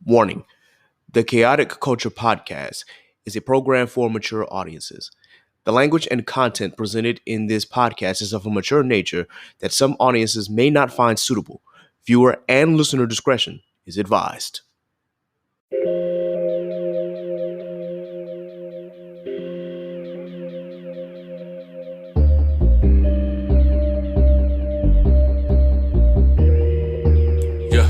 Warning: the Chaotic Culture Podcast is a program for mature audiences. The language and content presented in this podcast is of a mature nature that some audiences may not find suitable. Viewer and listener discretion is advised. Yeah.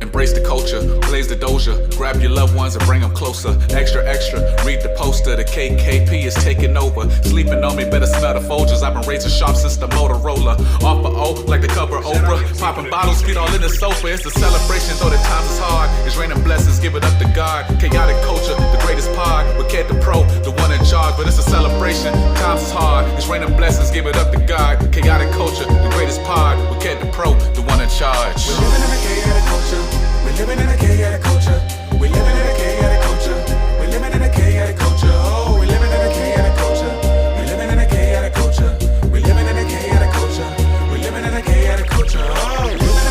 Embrace the culture, blaze the doja. Grab your loved ones and bring them closer. Extra, extra, read the poster. The KKP is taking over. Sleeping on me, better smell the Folgers. I've been razor sharp since the Motorola. Off for O, like the cover Oprah. Popping bottles, feet all in the sofa. It's a celebration, though the times is hard. It's raining blessings, give it up to God. Chaotic culture, the greatest pod. With Ked the Pro, the one in charge. But it's a celebration, times is hard. It's raining blessings, give it up to God. Chaotic culture, the greatest pod. With Ked the Pro, the one in charge. We're living in a chaotic culture. We're living in a chaotic culture. We're living in a chaotic culture. We're living in a chaotic culture. Oh, we're living in a chaotic culture. We're living in a chaotic culture. We're living in a chaotic culture. We're living in a chaotic culture. Oh, we're living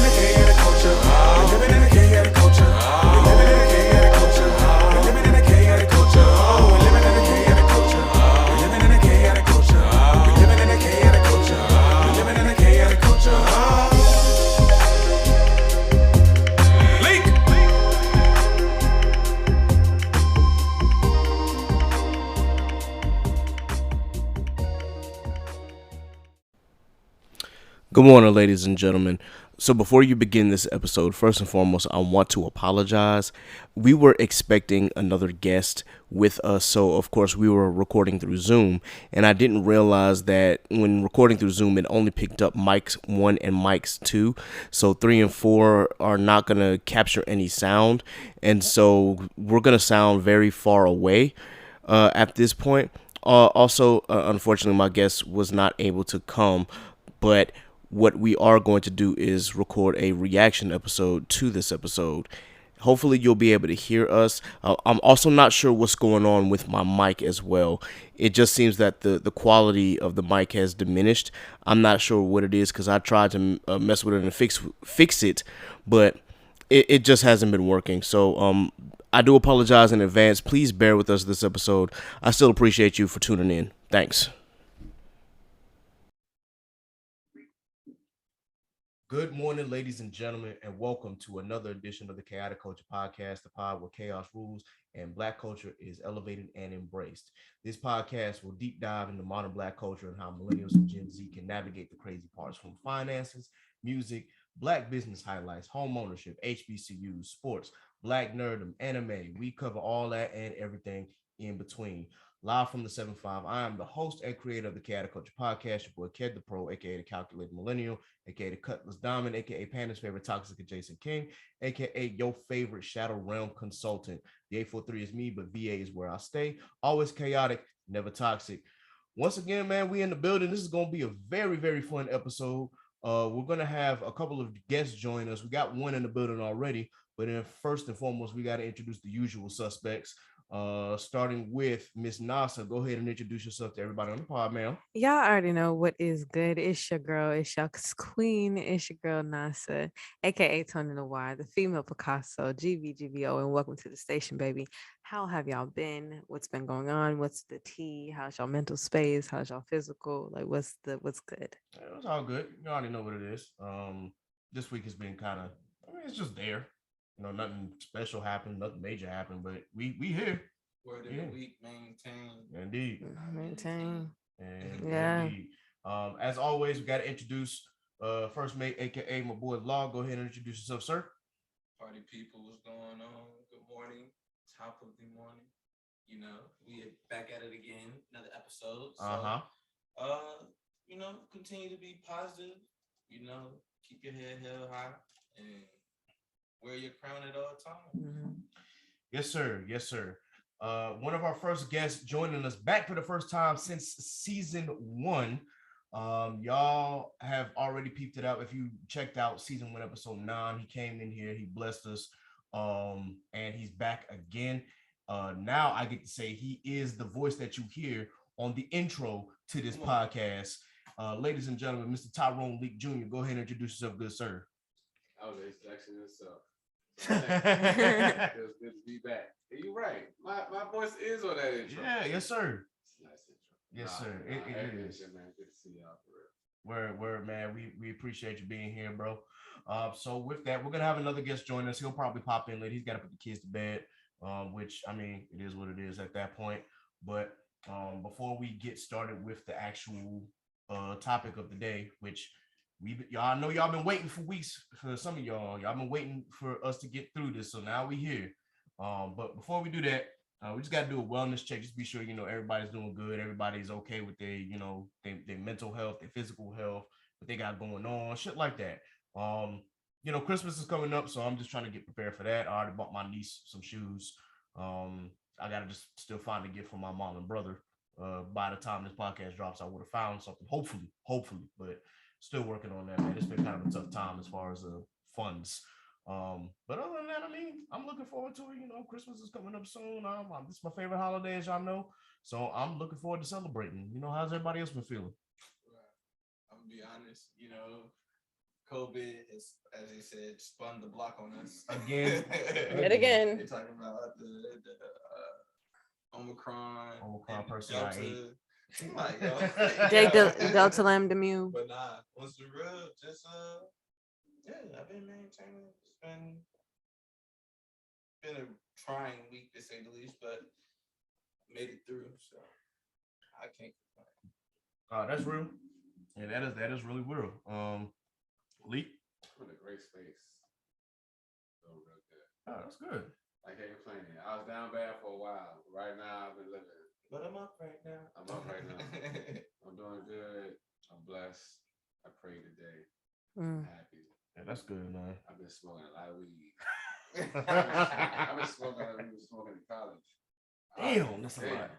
in a chaotic culture. We're living in a chaotic culture. We're living in a chaotic culture. We're living in a chaotic culture. Oh, we're living in a chaotic culture. We're living in a chaotic culture. We're living in a chaotic culture. We're living in a chaotic culture. Leake! Good morning, ladies and gentlemen. So before you begin this episode, first and foremost, I want to apologize. We were expecting another guest with us, so of course we were recording through Zoom, and I didn't realize that when recording through Zoom, it only picked up mics 1 and mics 2, so 3 and 4 are not going to capture any sound, and so we're going to sound very far away at this point. Also, unfortunately, my guest was not able to come, but what we are going to do is record a reaction episode to this episode. Hopefully you'll be able to hear us. I'm also not sure what's going on with my mic as well. It just seems that the quality of the mic has diminished. I'm not sure what it is because I tried to mess with it and fix it, but it just hasn't been working. So I do apologize in advance. Please bear with us this episode. I still appreciate you for tuning in. Thanks. Good morning, ladies and gentlemen, and welcome to another edition of the Chaotic Culture Podcast, the pod where chaos rules and Black culture is elevated and embraced. This podcast will deep dive into modern Black culture and how millennials and Gen Z can navigate the crazy parts from finances, music, Black business highlights, home ownership, HBCUs, sports, Black nerdom, anime. We cover all that and everything in between. Live from the 7-5, I am the host and creator of the Chaotic Culture Podcast, your boy Ked the Pro, aka the Calculated Millennial, aka the Cutlass Diamond, aka Panda's favorite toxic adjacent king, aka your favorite Shadow Realm consultant. The 843 is me, but VA is where I stay. Always chaotic, never toxic. Once again, man, we in the building. This is going to be a very, very fun episode. We're going to have a couple of guests join us. We got one in the building already, but then first and foremost, we got to introduce the usual suspects. Starting with Miss Nasa. Go ahead and introduce yourself to everybody on the pod, ma'am. Y'all already know what is good. It's your girl, it's your queen, it's your girl Nasa, aka Tony the Y, the female Picasso, GVGVO, and welcome to the station, baby. How have y'all been? What's been going on? What's the tea? How's y'all mental space? How's y'all physical? Like, what's good? It's all good. You already know what it is. This week has been kind of, it's just there. You know, nothing special happened, nothing major happened, but we here. Word of the week, maintain. Indeed. Maintain. And yeah. Indeed. As always, we got to introduce First Mate, aka my boy Law. Go ahead and introduce yourself, sir. Party people, what's going on? Good morning. Top of the morning. You know, we are back at it again, another episode. So, you know, continue to be positive. You know, keep your head held high and wear your crown at all times. Mm-hmm. Yes, sir. Yes, sir. One of our first guests joining us back for the first time since season 1. Y'all have already peeped it out. If you checked out season 1, episode 9, he came in here, he blessed us, and he's back again. Now I get to say he is the voice that you hear on the intro to this podcast. Ladies and gentlemen, Mr. Tyrone Leake Jr., go ahead and introduce yourself, good sir. Oh, it's actually what's up. It was good to be back. You're right. My voice is on that intro. Yeah, yes, sir. It's a nice intro. Yes, sir. It is. Good, man. Good to see y'all for real. Word, man. We appreciate you being here, bro. So with that, we're gonna have another guest join us. He'll probably pop in later. He's got to put the kids to bed, which I mean, it is what it is at that point. But before we get started with the actual topic of the day, which y'all know y'all been waiting for weeks. For some of y'all been waiting for us to get through this. So now we here. But before we do that, we just got to do a wellness check. Just be sure, everybody's doing good. Everybody's okay with their, their mental health, their physical health, what they got going on, shit like that. Christmas is coming up, so I'm just trying to get prepared for that. I already bought my niece some shoes. I got to just still find a gift for my mom and brother. By the time this podcast drops, I would have found something, hopefully, but still working on that, man. It's been kind of a tough time as far as funds. But other than that, I mean, I'm looking forward to it. Christmas is coming up soon. This is my favorite holiday, as y'all know. So I'm looking forward to celebrating. How's everybody else been feeling? I'm gonna be honest, COVID has, as they said, spun the block on us Again. Yet again. They're talking about the Omicron person. Delta. Delta Lambda Mu. But nah, what's the real? Just I've been maintaining. It's been a trying week to say the least, but made it through, so I can't complain. That's real. Yeah, that is really real. Leake? I'm in a great space. So real good. Oh, that's good. I can't complain. I was down bad for a while. Right now, I've been living. But I'm up right now. I'm doing good. I'm blessed. I prayed today. I'm happy. Yeah, that's good, man. I've been smoking a lot of weed. I've been smoking in college. Damn, that's a lot.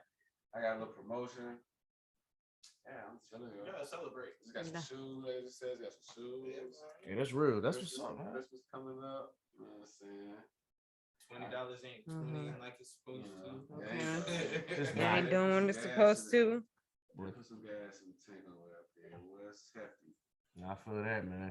I got a little promotion. Yeah, I'm chilling. You gotta celebrate. Just got some shoes, as it says. Got some shoes. Yeah, that's real. That's what's up, man. Christmas coming up. You know what I'm saying? $20 ain't 20 like it's supposed to. Yeah, ain't doing what it's supposed to. Put some gas in the tank on way up there. What's hefty? I feel that, man.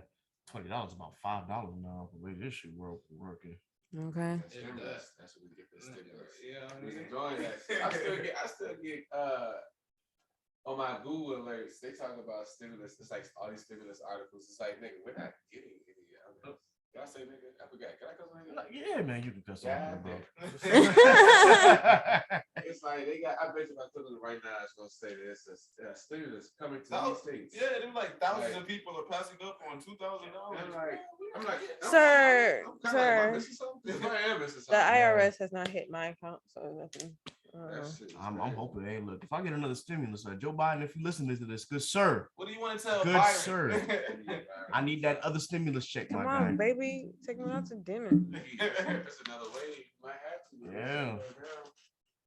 $20 about $5 now. The way this shit working. Okay. That's what we get this stimulus. Yeah, I We mean, enjoying that. I still get on my Google alerts. They talk about stimulus. It's like all these stimulus articles. It's like, nigga, we're not getting any of this. Did I say nigga? I forgot. Can I cuss on nigga? Yeah, man, you can cuss on Yeah, that, bro. It's like they got. I bet you if I put it right now, it's gonna say that it's a stimulus coming to these states. yeah, them like thousands of people are passing up on $2,000. I'm like, Sir, am I missing something? If I am missing The something, IRS has not hit my account, so nothing. that shit is I'm crazy. hoping. Hey, look, if I get another stimulus, Joe Biden, if you listen to this, good sir, What do you want to tell good Byron? sir, I need that other stimulus check, Come my on, guy. baby. Take me out to dinner. That's another way. You might have to. Yeah.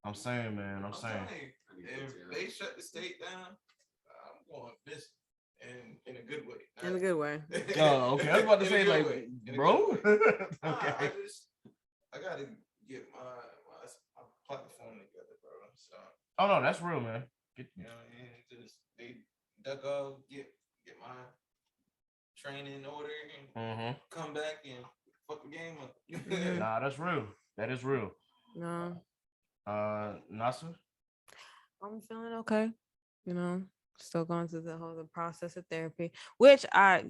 I'm saying, man. I'm saying. If they shut the state down, I'm going visit in a good way. In a good way. Oh, okay. I was about to In a say, good like, way. In a bro. good way. Okay. I gotta get my platform together, bro. So Oh no, that's real, man. and just they duck off, get my training in order, and come back and fuck the game up. Nah, that's real. That is real. No, Nasser? I'm feeling okay. Still going through the process of therapy, which I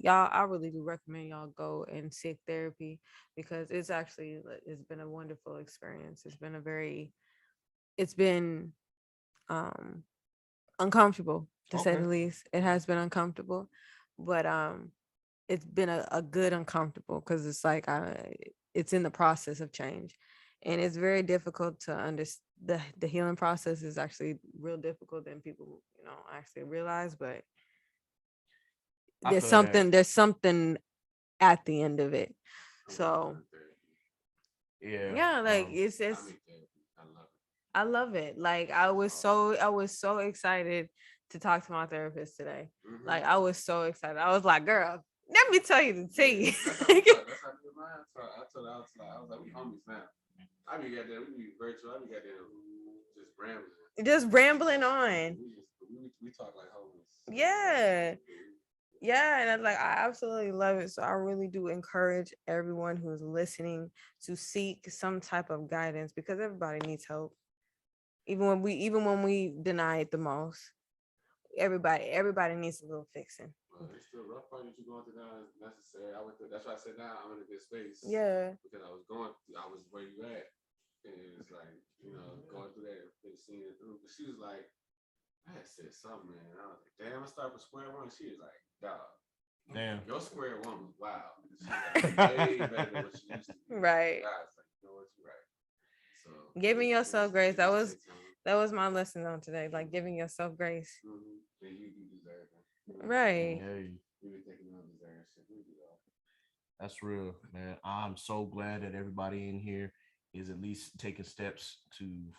really do recommend y'all go and seek therapy because it's been a wonderful experience. It's been uncomfortable to say the least. It has been uncomfortable, but it's been a good uncomfortable because it's like it's in the process of change, and it's very difficult to understand. The healing process is actually real difficult than people actually realize, but there's something at the end of it. So yeah, like it's I love it. Like I was so excited to talk to my therapist today. Like I was so excited. I was like, girl, let me tell you the tea. I told her, I was like, we homies now. I be got there, we be virtual. I be got there just rambling. Just rambling on. We talk like homies. Yeah. Yeah, and I absolutely love it. So I really do encourage everyone who's listening to seek some type of guidance because everybody needs help. Even when we deny it the most, everybody needs a little fixing. It's still rough part that you're going through now is necessary. That's why I said now I'm in a good space. Yeah. Because I was where you at. And it's like, going through that and seeing it through. But she was like, I had said something, man. I was like, damn, I started from square one. She was like, dog. Damn. Your square one was wild. She was like, way better than what she used to be. Right. I was like, you know what, you're right. So Giving yourself grace. That was my lesson on today. Like giving yourself grace. And you deserve it. Right. Hey, You be thinking you don't deserve shit. We do all. that's real, man. I'm so glad that everybody in here is at least taking steps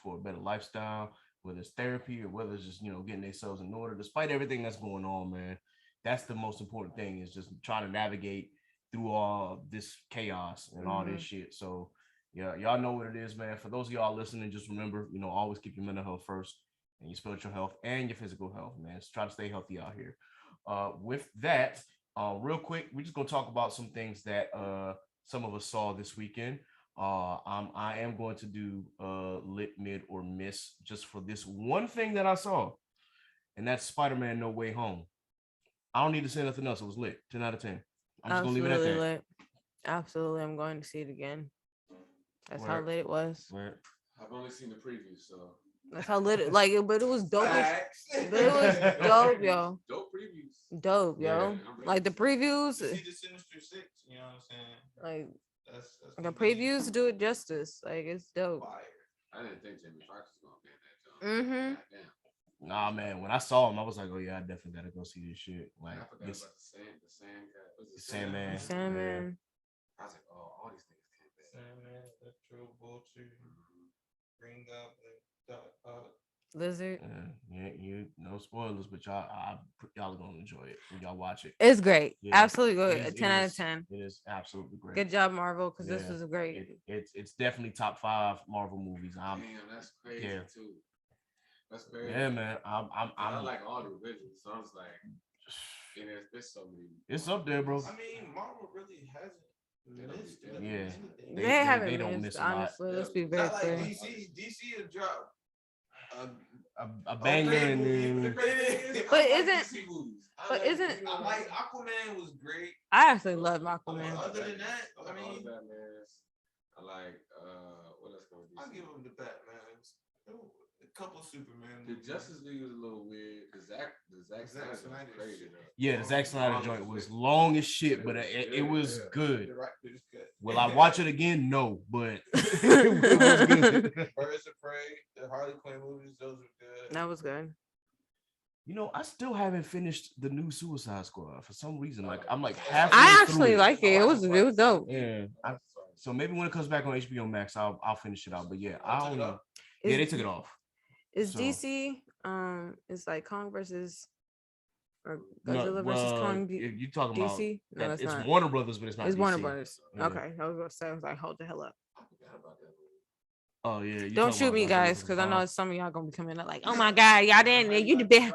for a better lifestyle, whether it's therapy or whether it's just getting themselves in order, despite everything that's going on, man. That's the most important thing, is just trying to navigate through all this chaos and all this shit. So yeah, y'all know what it is, man. For those of y'all listening, just remember, always keep your mental health first and your spiritual health and your physical health, man. Just try to stay healthy out here. With that, real quick, we're just gonna talk about some things that some of us saw this weekend. I am going to do lit, mid, or miss just for this one thing that I saw, and that's Spider-Man: No Way Home. I don't need to say nothing else. It was lit. 10 out of 10. I'm just gonna leave it at that. Lit. Absolutely, I'm going to see it again. That's how Where? lit it was. Where? I've only seen the preview, so. That's how lit it. But it was dope. But it was dope, yo. Dope previews. Dope, yo. Like the previews. See the Sinister Six, you know what I'm saying? Like That's the previews do it justice. Like it's dope. fire. I didn't think Jamie Foxx was gonna be in that job. Mm-hmm. Goddamn. Nah, man. When I saw him, I was like, "Oh yeah, I definitely gotta go see this shit." Like, I forgot this about the sand guy. Was it Sandman. Sandman. I was like, oh, all these things came back. Sandman, Electro, Vulture, Green Goblin, Lizard. You no spoilers, but y'all are gonna enjoy it when y'all watch it. It's great. Yeah. Absolutely good. It is- 10 it out is- of 10. It is absolutely great. Good job, Marvel, because this Yeah. was great. It's definitely top 5 Marvel movies. Damn, that's crazy yeah. too. That's very. Yeah, man. I like all the originals, so I was like, and there's so many. It's up there, bro. I mean, Marvel really hasn't missed Yeah. anything. They haven't they don't missed, miss a lot. honestly. Let's be It's very not like clear. DC has dropped A banger okay and movie, then but the crazy thing is, But I like isn't- DC movies. but isn't- I like Aquaman was great. I actually love Aquaman. Other than that, I I like all mean, the Batmans. I like what else gonna be? I'll give him the Batman's. A couple Superman. The Justice League was a little weird because the Zack Snyder was Snyder crazy shit. though. yeah, the Zack Snyder joint was long as shit, but it was good. The director's cut. Will I watch it again? No, but it was good. Birds of Prey, the Harley Quinn movies, those were good. That was good. I still haven't finished the new Suicide Squad for some reason. Like I'm like halfway I through actually it. like it. It was dope. Yeah. So maybe when it comes back on HBO Max, I'll finish it out. But yeah, I took it off. yeah, they took it off. Is So- DC it's like Kong versus or No, Godzilla versus Kong you talking about DC? No, that that's it's not. Warner Brothers, but it's not. It's DC. Warner Brothers. Yeah. Okay. I was gonna say, I was like, hold the hell up. I forgot about that movie. Oh yeah. you Don't talking shoot about me, Godzilla guys, versus because I Kong. know some of y'all gonna be coming up like, oh my god, y'all didn't. You did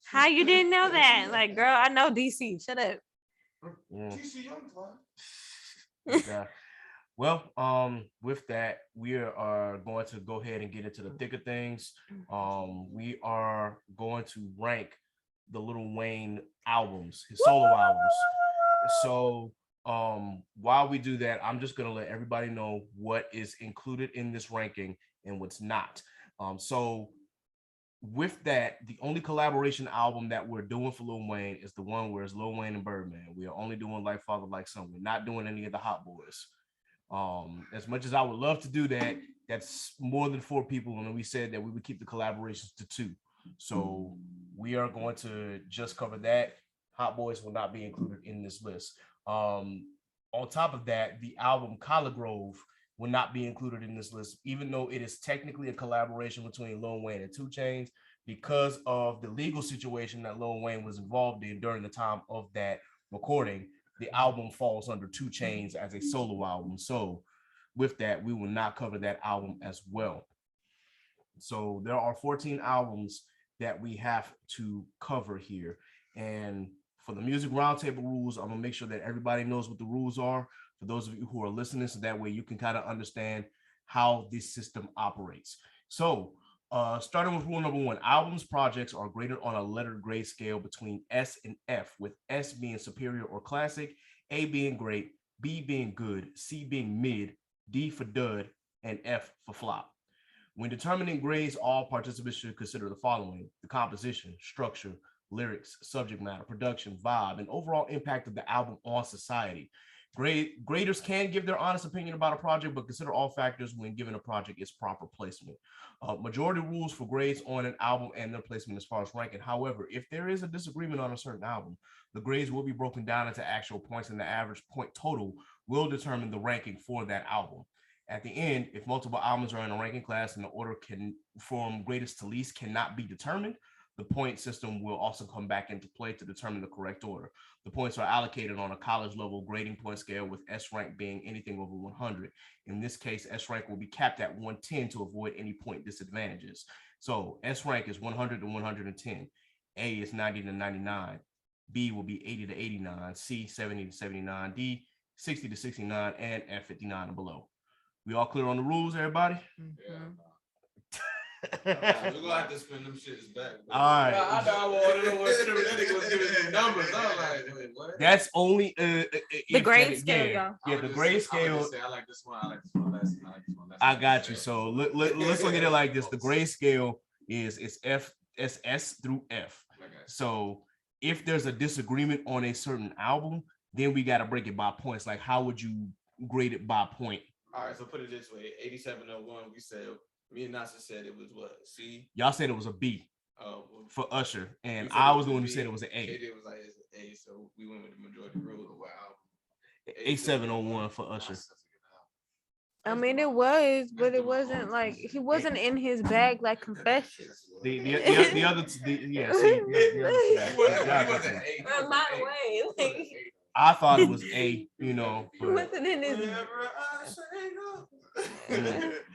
how you didn't know that? Like, girl, I know DC. Shut up. Yeah. DC Young Yeah. Well, with that, we are going to go ahead and get into the thick of things. We are going to rank the Lil Wayne albums, his solo albums. So, while we do that, I'm just gonna let everybody know what is included in this ranking and what's not. So with that, the only collaboration album that we're doing for Lil Wayne is the one where it's Lil Wayne and Birdman. We are only doing Like Father, Like Son. We're not doing any of the Hot Boys. As much as I would love to do that, that's more than 4 people, and we said that we would keep the collaborations to 2. So we are going to just cover that. Hot Boys will not be included in this list. On top of that, the album Collard Grove will not be included in this list, even though it is technically a collaboration between Lil Wayne and 2 Chainz, because of the legal situation that Lil Wayne was involved in during the time of that recording. The album falls under 2 Chainz as a solo album. So with that, we will not cover that album as well. So there are 14 albums that we have to cover here. And for the music roundtable rules, I'm gonna make sure that everybody knows what the rules are for those of you who are listening, so that way you can kind of understand how this system operates. So, starting with rule number one, albums projects are graded on a letter grade scale between S and F, with S being superior or classic, A being great, B being good, C being mid, D for dud, and F for flop. When determining grades, all participants should consider the following: the composition, structure, lyrics, subject matter, production, vibe, and overall impact of the album on society. Graders can give their honest opinion about a project, but consider all factors when giving a project its proper placement. Majority rules for grades on an album and their placement as far as ranking. However, if there is a disagreement on a certain album, the grades will be broken down into actual points, and the average point total will determine the ranking for that album. At the end, if multiple albums are in a ranking class and the order can from greatest to least cannot be determined, the point system will also come back into play to determine the correct order. The points are allocated on a college level grading point scale, with S rank being anything over 100. In this case, S rank will be capped at 110 to avoid any point disadvantages. So S rank is 100 to 110. A is 90 to 99. B will be 80 to 89. C 70 to 79. D 60 to 69, and F 59 and below. We all clear on the rules, everybody? We're gonna have to spin them shits back. All right. I know I wanted to know what that nigga was giving me numbers. I was like, wait, what? That's only The grade scale, y'all. Yeah, the grade scale. I like this one. I like this one less. I like this one less. I got you. So let's look at it like this. The grade scale is S through F. So if there's a disagreement on a certain album, then we got to break it by points. Like, how would you grade it by point? All right, so put it this way: 8701. We said, me and Nasa said it was what? C. Y'all said it was a B Well, for Usher, and I was the one who said it was an A. It was like it's an A, so we went with the majority rule. Wow. 8701 for Usher. I mean, it was, but it wasn't like he wasn't in his bag like Confession. The other, yeah. See, My way, like, I thought it was A, you know. he wasn't in his.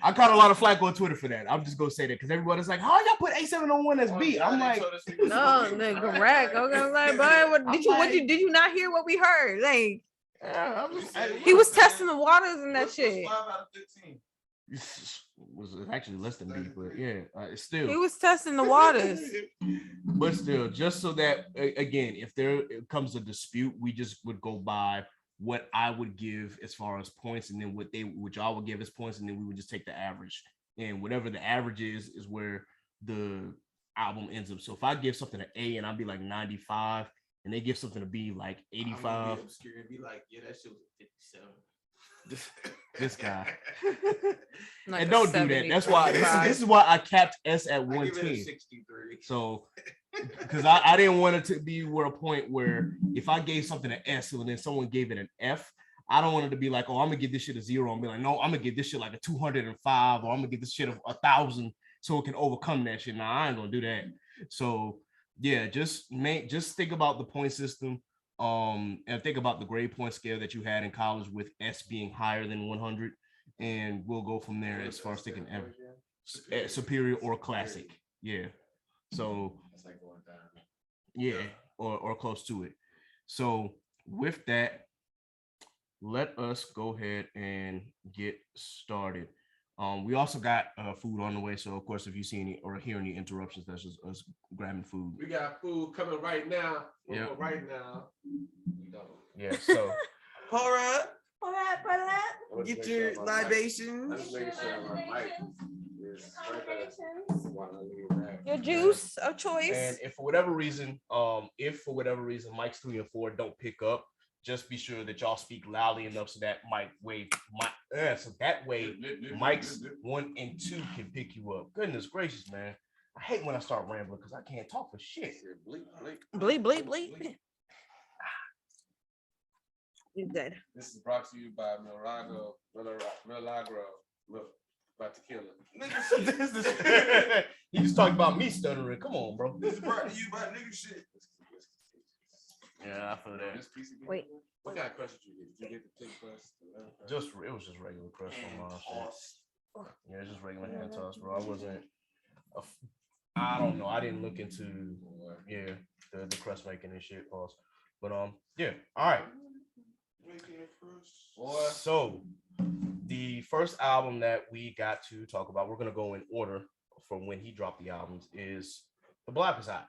I caught a lot of flack on Twitter for that. I'm just gonna say that because everybody's like, "How y'all put A701 as B?" I'm like, No, nigga, rack. Okay, I'm like, boy, did you not hear what we heard? Like, he was testing the waters and that shit. 5 out of 15. Was actually less than B, but yeah, it's still. He was testing the waters. But still, just so that again, if there comes a dispute, we just would go by what I would give as far as points, and then what y'all would give as points, and then we would just take the average, and whatever the average is where the album ends up. So if I give something an A and I'd be like 95, and they give something to B like 85, Be like, yeah, that shit was 57. this guy. Like And don't do that. That's why this is why I capped S at 110. 63. So because I didn't want it to be where a point where if I gave something an S and then someone gave it an F, I don't want it to be like, oh, I'm gonna give this shit a 0 and be like, no, I'm gonna give this shit like a 205, or I'm gonna give this shit 1,000 so it can overcome that shit. Nah, I ain't gonna do that. So yeah, just think about the point system. And think about the grade point scale that you had in college, with S being higher than 100, and we'll go from there as far as thinking superior or classic. Yeah. So like going down. yeah, or close to it. So with that, let us go ahead and get started. We also got food on the way, so of course, if you see any or hear any interruptions, that's just us grabbing food. We got food coming right now. Yeah. Right now. Yeah. So All right. Get your libations. Let's make sure our mic is right there. Your juice of choice. and if for whatever reason, mics 3 and 4 don't pick up, just be sure that y'all speak loudly enough so that so that way mics 1 and 2 can pick you up. Goodness gracious, man. I hate when I start rambling because I can't talk for shit. Bleep. You good. This is brought to you by Milagro. Look, about to kill it. He just talking about me stuttering. Come on, bro. This is brought to you by nigga shit. Yeah, I feel that. Wait. What kind of crust did you get? Did you get the thick crust? It was just regular crust on my shit. Yeah, it's just regular hand toss, bro. I don't know. I didn't look into the crust making and shit. Pause. But yeah. All right. So the first album that we got to talk about, we're gonna go in order from when he dropped the albums, is The Block Is Hot.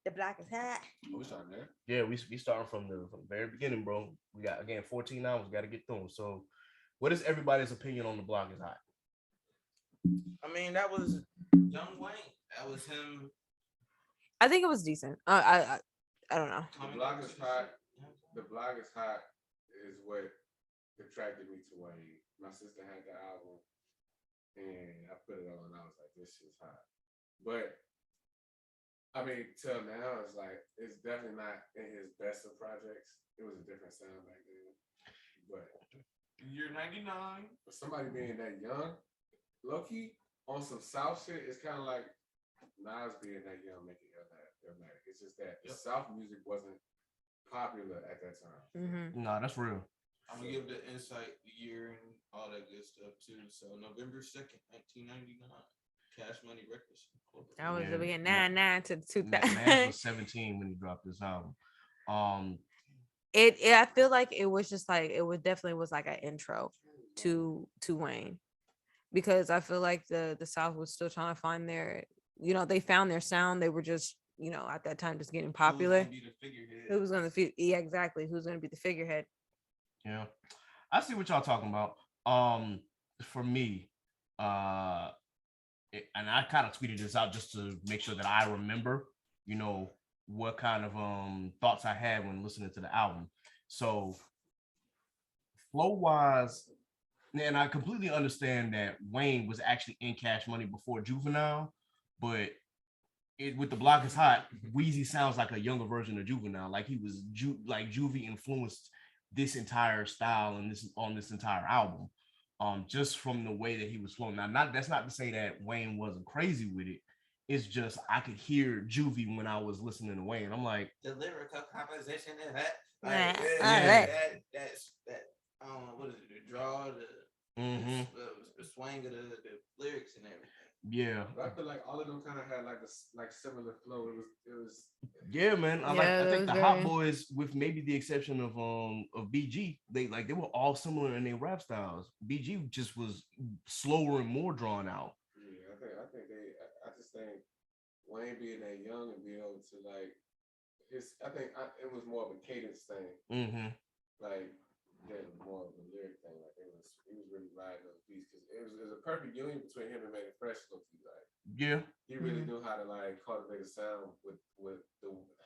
The Block Is Hot. We starting there. Yeah, we starting from the very beginning, bro. We got again 14 hours, got to get through them. So, what is everybody's opinion on The Block Is Hot? I mean, that was Young Wayne. That was him. I think it was decent. I don't know. The Block Is Hot. The Block Is Hot is what attracted me to Wayne. My sister had the album, and I put it on, and I was like, "This shit's hot." But I mean, till now, it's definitely not in his best of projects. It was a different sound back then. But Year 99. for somebody being that young, low-key, on some South shit, it's kind of like Nas being that young, making Illmatic. It's just that the South music wasn't popular at that time. Mm-hmm. Nah, that's real. I'm gonna give the insight, the year, and all that good stuff too. So November 2nd, 1999, Cash Money Records. That was Yeah. the beginning 99 to the Nas 2000. was 17 when he dropped this album. It I feel like it was just like it was definitely was like an intro to Wayne, because I feel like the South was still trying to find their, they found their sound. They were just, at that time just getting popular. Who was going to yeah, exactly. Who's going to be the figurehead? Yeah, I see what y'all talking about. For me, and I kind of tweeted this out just to make sure that I remember, what kind of thoughts I had when listening to the album. So flow wise, and I completely understand that Wayne was actually in Cash Money before Juvenile, but with The Block Is Hot, Weezy sounds like a younger version of Juvenile. Like he was Juvie influenced this entire style and this entire album. Just from the way that he was flowing. Now, that's not to say that Wayne wasn't crazy with it. It's just I could hear Juvie when I was listening to Wayne. I'm like, the lyrical composition of that, that's I don't know, what is it, the draw, the swing of the lyrics and everything. Yeah, but I feel like all of them kind of had like similar flow. It was yeah, man. I think the Hot Boys, with maybe the exception of BG, they were all similar in their rap styles. BG just was slower and more drawn out. Yeah, I just think Wayne being that young and being able to it was more of a cadence thing. Mm-hmm. Like than more of a lyric thing. Like he was really riding those beats because it was a perfect union between him and Manny Fresh. Yeah, he really knew how to cultivate a sound with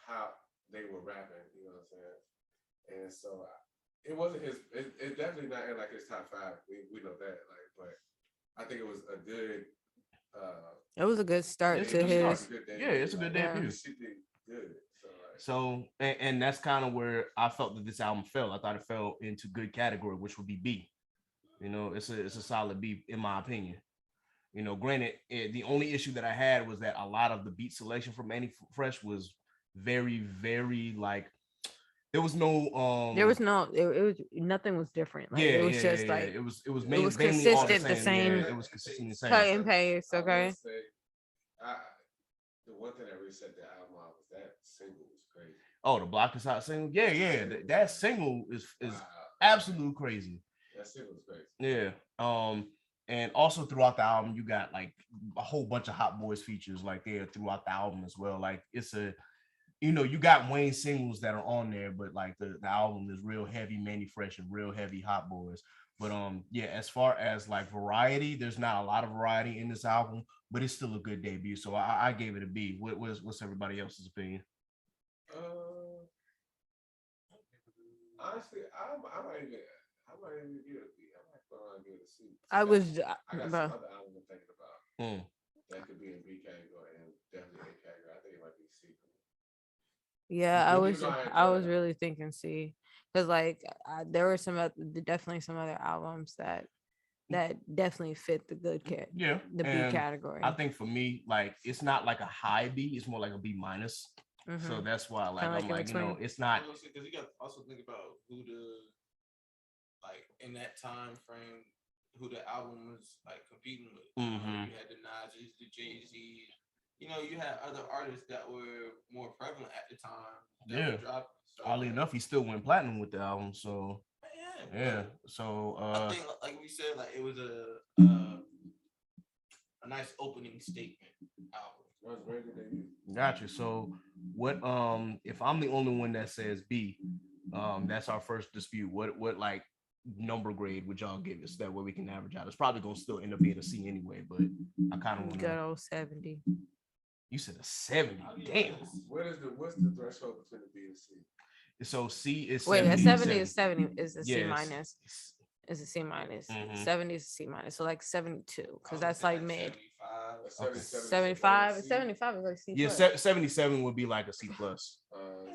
how they were rapping. You know what I'm saying? And so it wasn't his. It's definitely not in his top 5. We know that. But I think it was a good. It was a good start to his. It's a good debut. She did good. So and that's kind of where I felt that this album fell. I thought it fell into good category, which would be B. It's a solid B in my opinion. Granted, the only issue that I had was that a lot of the beat selection from Manny Fresh was very, very there was no it was nothing was different. It was consistent the same. It was consistent the same. Cut and paste, okay. The one thing that really set the album off was that single was crazy. Oh, the Block Is Hot single? Yeah. That single is absolute crazy. That single was crazy. Yeah. And also throughout the album, you got a whole bunch of Hot Boys features there throughout the album as well. It's you got Wayne singles that are on there, but the album is real heavy Manny Fresh and real heavy Hot Boys. But yeah, as far as variety, there's not a lot of variety in this album, but it's still a good debut. So I gave it a B. What's everybody else's opinion? Honestly, I might even give it a B. I might go on and give it a C. I got some other albums I'm thinking about that could be in B category and definitely A category. I think it might be C. Yeah, I was really thinking C, because there were definitely some other albums that definitely fit the good the B category. I think for me, it's not a high B, it's more like a B minus. Mm-hmm. So that's why I'm it's not, because you got to also think about who in that time frame, who the album was competing with. Mm-hmm. You had the Nas's, the Jay-Z, you know, you had other artists that were more prevalent at the time that Yeah. were dropping. So, Oddly enough, he still went platinum with the album. So yeah. So I think, like we said, like it was a nice opening statement album. That's very good to you. Gotcha. So what if I'm the only one that says B, that's our first dispute. What like number grade would y'all give us? That way we can average out. It's probably gonna still end up being a C anyway, but I kind of want Good to. old 70. You said a 70. Damn. What's the threshold between the B and C? So C is Wait, 70. a 70 is 70 is a C Yes. minus. Is a C minus. Mhm. 70 is a C minus. So like 72, because that's like mid. 75. 75. 75 is like C Yeah, plus. 77 would be like a C plus. I would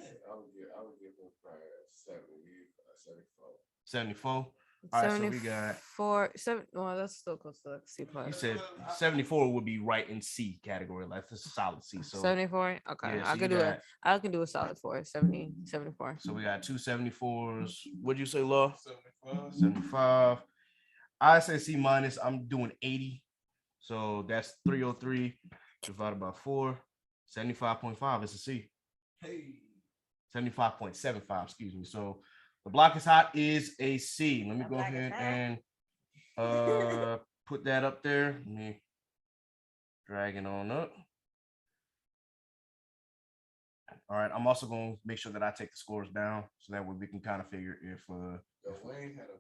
give him probably a 74. 74. All right, so we got. 74. Well, that's still close to like C You plus. said 74 would be right in C category. Like that's a solid C. So 74. Okay, yeah, so I could you do got- I can do a solid 4. 70, 74. So we got two 74s. What'd you say, Law? 75. 75. I say C minus. I'm doing 80. So that's 303 divided by 4. 75.5 is a C. Hey. 75.75, excuse me. So the block is hot is a C. Let me go ahead and put that up there. Let me drag it on up. All right, I'm also going to make sure that I take the scores down so that way we can kind of figure if Wayne had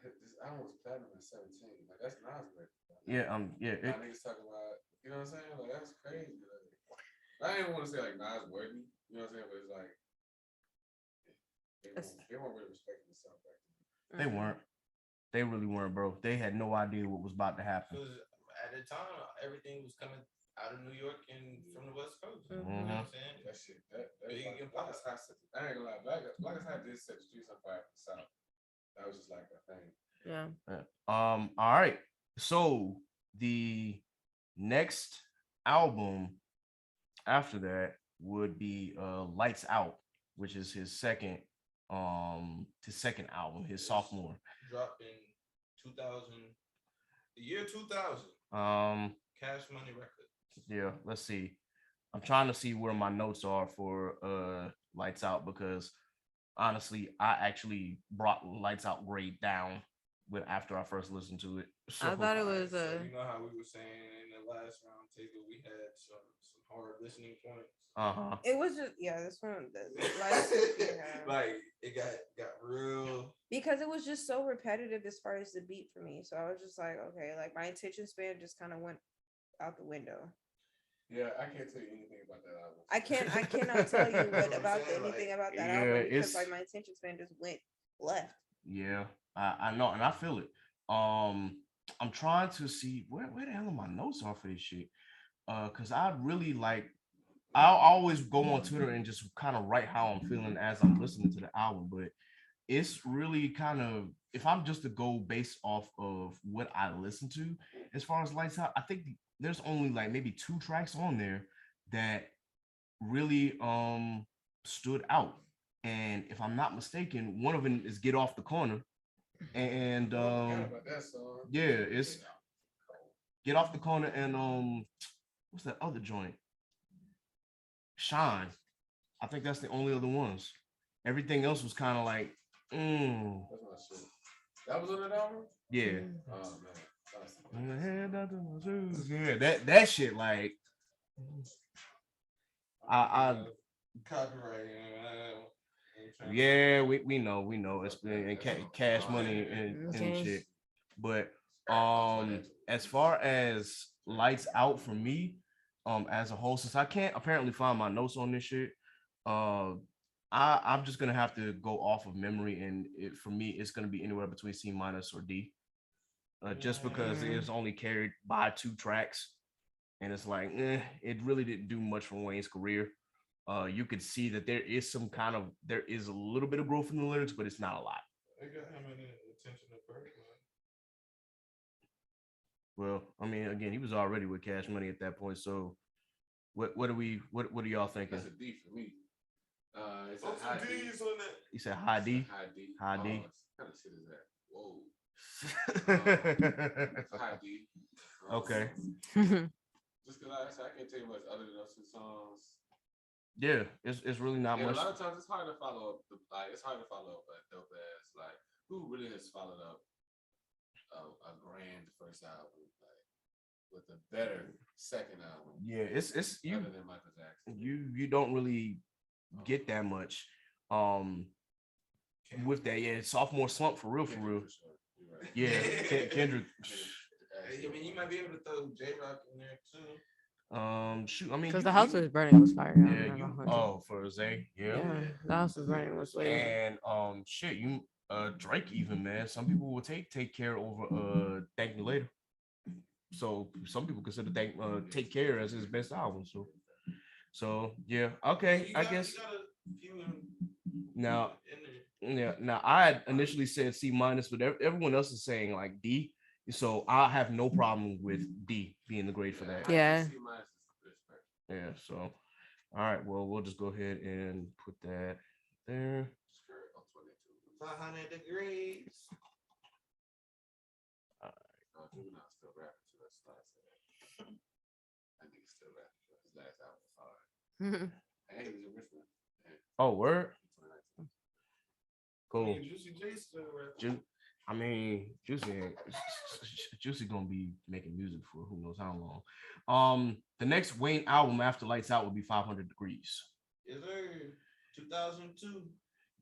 this album was platinum in 17. Like that's Nas record. yeah. Niggas talking about, you know what I'm saying? Like that's crazy. Like, I didn't want to say like Nas worthy, you know what I'm saying? But it's like they weren't really respecting the sound back then. They weren't. They really weren't, bro. They had no idea what was about to happen. Because at the time, everything was coming out of New York and from the West Coast. Mm-hmm. You know what I'm saying? That shit, that Big and Black is Hot. I ain't gonna lie, Black is Hot did set the streets on fire for the South. That was just like a thing. Yeah. All right. So the next album after that would be Lights Out, which is his second album, his sophomore. Dropped in 2000, the year 2000. Cash Money Records. Yeah, let's see. I'm trying to see where my notes are for Lights Out because honestly, I actually brought Lights Out grade down after I first listened to it. So, I thought it was So you know how we were saying in the last round table, we had some hard listening points. It was just this one Like it got real because it was just so repetitive as far as the beat for me. So I was just like, okay, like my attention span just kind of went out the window. Yeah, I can't tell you anything about that album. I cannot tell you what about anything about that yeah, album because it's like my attention span just went left. Yeah, I know, and I feel it. I'm trying to see where the hell are my notes are for this shit. Because I really like. I'll always go on Twitter and just kind of write how I'm feeling as I'm listening to the album, but it's really kind of if I'm just to go based off of what I listen to as far as Lights Out, I think there's only like maybe 2 tracks on there that really stood out. And if I'm not mistaken, one of them is Get Off the Corner. And about that song. yeah, it's Get Off the Corner and what's that other joint? Shine. I think that's the only other ones. Everything else was kind of like, That's my shit. That was on that album? yeah. Oh man. Yeah, that shit like I copyright. yeah, we know it's been Cash Money and shit. But as far as Lights Out for me, as a whole, since I can't apparently find my notes on this shit, I'm just gonna have to go off of memory, and for me, it's gonna be anywhere between C minus or D, just because it's only carried by 2 tracks, and it's like, it really didn't do much for Wayne's career. You could see that there is a little bit of growth in the lyrics, but it's not a lot. They got him in attention to Perk, man. Well, I mean, again, he was already with Cash Money at that point. So, what are y'all thinking? That's a D for me. It's Oh, a high some D. D's on that. You said high D. High D. High D. What kind of shit is that? Whoa. High D. Okay. Just because I said I can't tell you much other than those two songs. Yeah, it's really not And much. a lot of times it's hard to follow up. It's hard to follow up a dope ass. Like, who really has followed up a grand first album, like with a better second album? Yeah, it's you. Other than Michael Jackson. You don't really get that much. With that, yeah, sophomore slump for real, for real. Right. Yeah, Kendrick. I mean, you might be able to throw J Rock in there too. Shoot, I mean, Because the house was burning was fire. Yeah, for Zay, yeah, the house was burning was way. And shit, you Drake even, man. Some people will take care over Thank Me Later. So some people consider Take Care as his best album. So yeah, okay, I guess. Now, yeah, now I had initially said C minus, but everyone else is saying like D. So I have no problem with D being the grade for that. Yeah. Yeah. So, all right. Well, we'll just go ahead and put that there. 500 degrees. All right. Oh, Juvenile still rapping to us. I think he's still rapping to his last album was hard. And he was in Richmond. Oh, word. Cool. I mean, Juicy J still rapping. I mean, Juicy gonna be making music for who knows how long. The next Wayne album after Lights Out will be 500 Degrees. Yes, sir. 2002.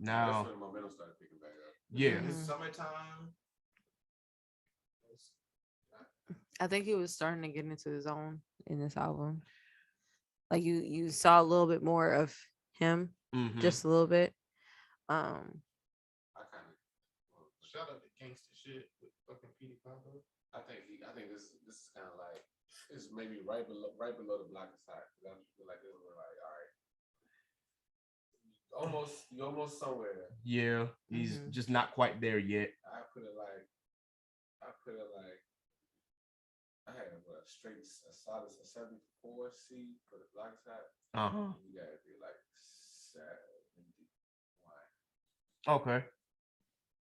Now, that's when the momentum started picking back up. Yeah. It's summertime. I think he was starting to get into his own in this album. Like you saw a little bit more of him, just a little bit. I kind of shout out to Gangsta Shit with fucking Petey Pablo. I think this is kind of like it's maybe right below the block of side. I feel like this was like all right, you almost somewhere. Yeah, he's just not quite there yet. I put it like I had a solid 74C for the block side. You gotta be like 71. Okay.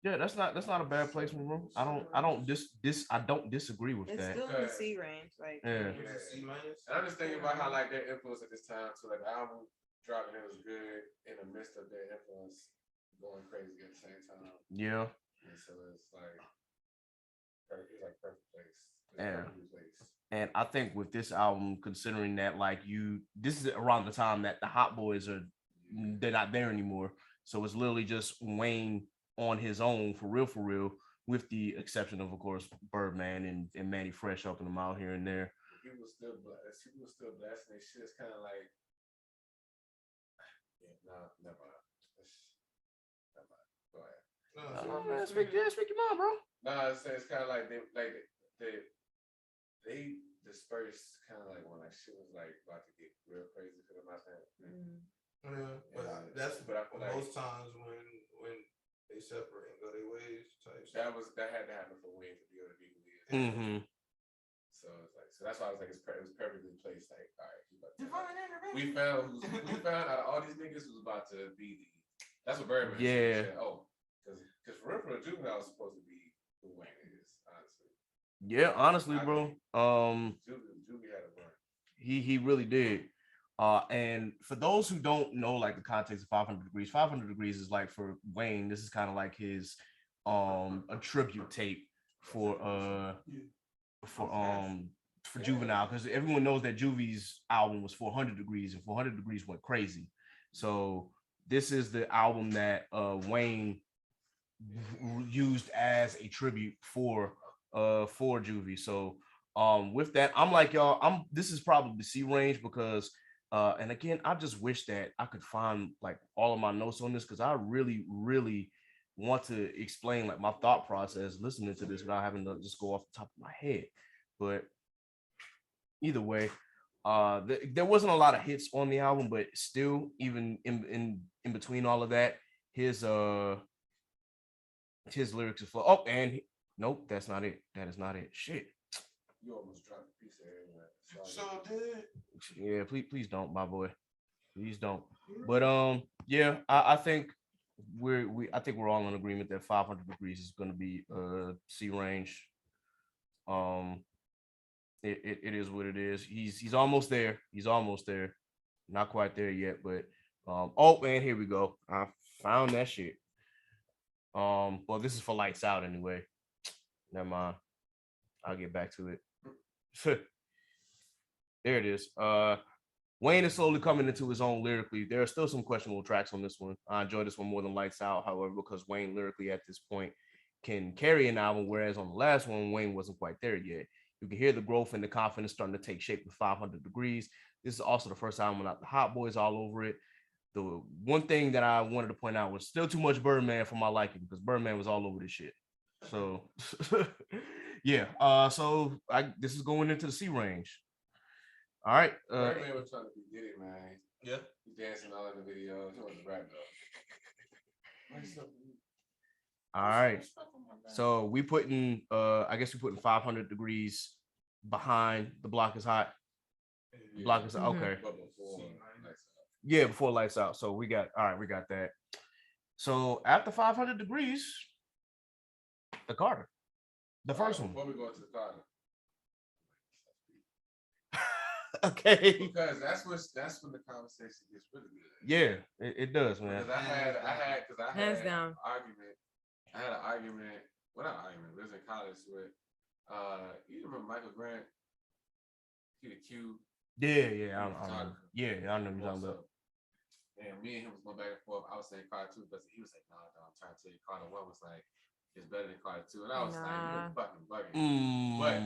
Yeah, that's not a bad placement, bro. I don't disagree with that. It's still in the C range, like yeah. C minus. And I'm just thinking about how like their influence at this time too. Like the album dropping, it was good in the midst of their influence going crazy at the same time. Yeah. And so it's like perfect place. And I think with this album, considering that this is around the time that the Hot Boys they're not there anymore. So it's literally just Wayne on his own for real, with the exception of course, Birdman and Manny Fresh helping him out here and there. People still blasting their shit. It's kind of like, never mind. Go ahead. That's Ricky Mom, bro. No, it's kind of like they dispersed kind of like when shit was like about to get real crazy for them out there. Yeah, but I feel like most times when they separate and go their ways type stuff. That had to happen for Wayne to be able to be who he is. So it's like that's why I was like it was perfectly placed. Like, all right, we found out of all these niggas who's about to be that's what Birdman said. Oh, because for real, Juvenile was supposed to be who Wayne is, honestly. Yeah, honestly, bro. Juvie had a run. He really did. And for those who don't know, like the context of 500 Degrees is like for Wayne, this is kind of like his a tribute tape for Juvenile, because everyone knows that Juvie's album was 400 Degrees and 400 Degrees went crazy. So this is the album that Wayne used as a tribute for Juvie. So with that, I'm like y'all, this is probably the C range because and again, I just wish that I could find like all of my notes on this, because I really want to explain like my thought process listening to this without having to just go off the top of my head. But either way, there wasn't a lot of hits on the album, but still, even in between all of that, his lyrics is full. Oh, and nope, that's not it. That is not it. Shit. You almost dropped a piece of it. So did. Yeah, please don't, my boy. Please don't. But yeah, I think we're all in agreement that 500 Degrees is going to be C range. it is what it is. He's almost there. He's almost there. Not quite there yet, but oh man, here we go. I found that shit. Well, this is for lights out anyway. Never mind. I'll get back to it. There it is. Wayne is slowly coming into his own lyrically. There are still some questionable tracks on this one. I enjoy this one more than Lights Out, however, because Wayne lyrically at this point can carry an album, whereas on the last one, Wayne wasn't quite there yet. You can hear the growth and the confidence starting to take shape with 500 Degrees. This is also the first album without the Hot Boys all over it. The one thing that I wanted to point out was still too much Birdman for my liking, because Birdman was all over this shit. So, yeah. So this is going into the C range. All right. Birdman was trying to be Diddy, man. Yeah. He's dancing all in the videos. He wasn't rap though. All right. So we putting I guess we putting 500 Degrees behind The Block is Hot. Yeah. Block is okay. But before Yeah, before Lights Out. So we got that. So after 500 Degrees, the Carter. The first one. Before we go to the Carter. Okay. Because that's when the conversation gets really good. Yeah, it does, man. Because I had Hands down. argument. I had an argument. Well, not argument. It was in college with you remember Michael Grant? He the Q. Yeah. I know what you're talking about. And me and him was going back and forth. I was saying Carter 2, but he was like, nah, I'm trying to tell you Carter 1 was like, it's better than Carter 2. And I was like, you're fucking bugging. But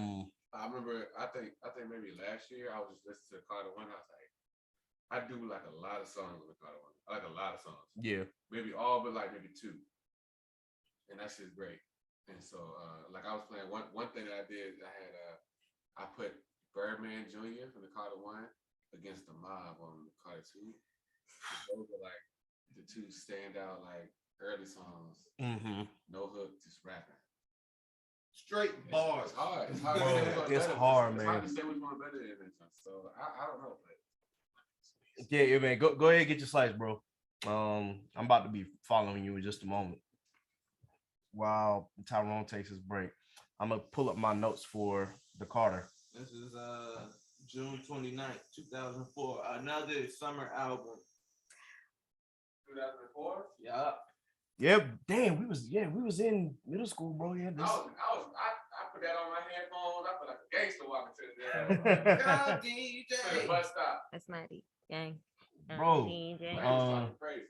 I remember, I think maybe last year I was just listening to Carter 1. I was like, I do like a lot of songs on the Carter 1. I like a lot of songs. Yeah. Maybe all but like maybe 2. And that shit's great. And so like I was playing one thing that I did, I put Birdman Jr. from the Carter 1 against the Mob on the Carter 2. Those are like the 2 standout like early songs. No hook, just rapping. Straight bars. It's hard. It's hard. It's hard, man. It's hard to say which one better than this one. So I don't know. But Yeah, man. Go ahead and get your slice, bro. I'm about to be following you in just a moment. While Tyrone takes his break, I'm gonna pull up my notes for the Carter. This is June 29th, 2004. Another summer album. 2004. Yeah. Yeah, damn, we was in middle school, bro. Yeah, this. I put that on my headphones. I feel like a gangster walking to the God, to the DJ. bus stop. That's mighty. Gang. Bro. Crazy.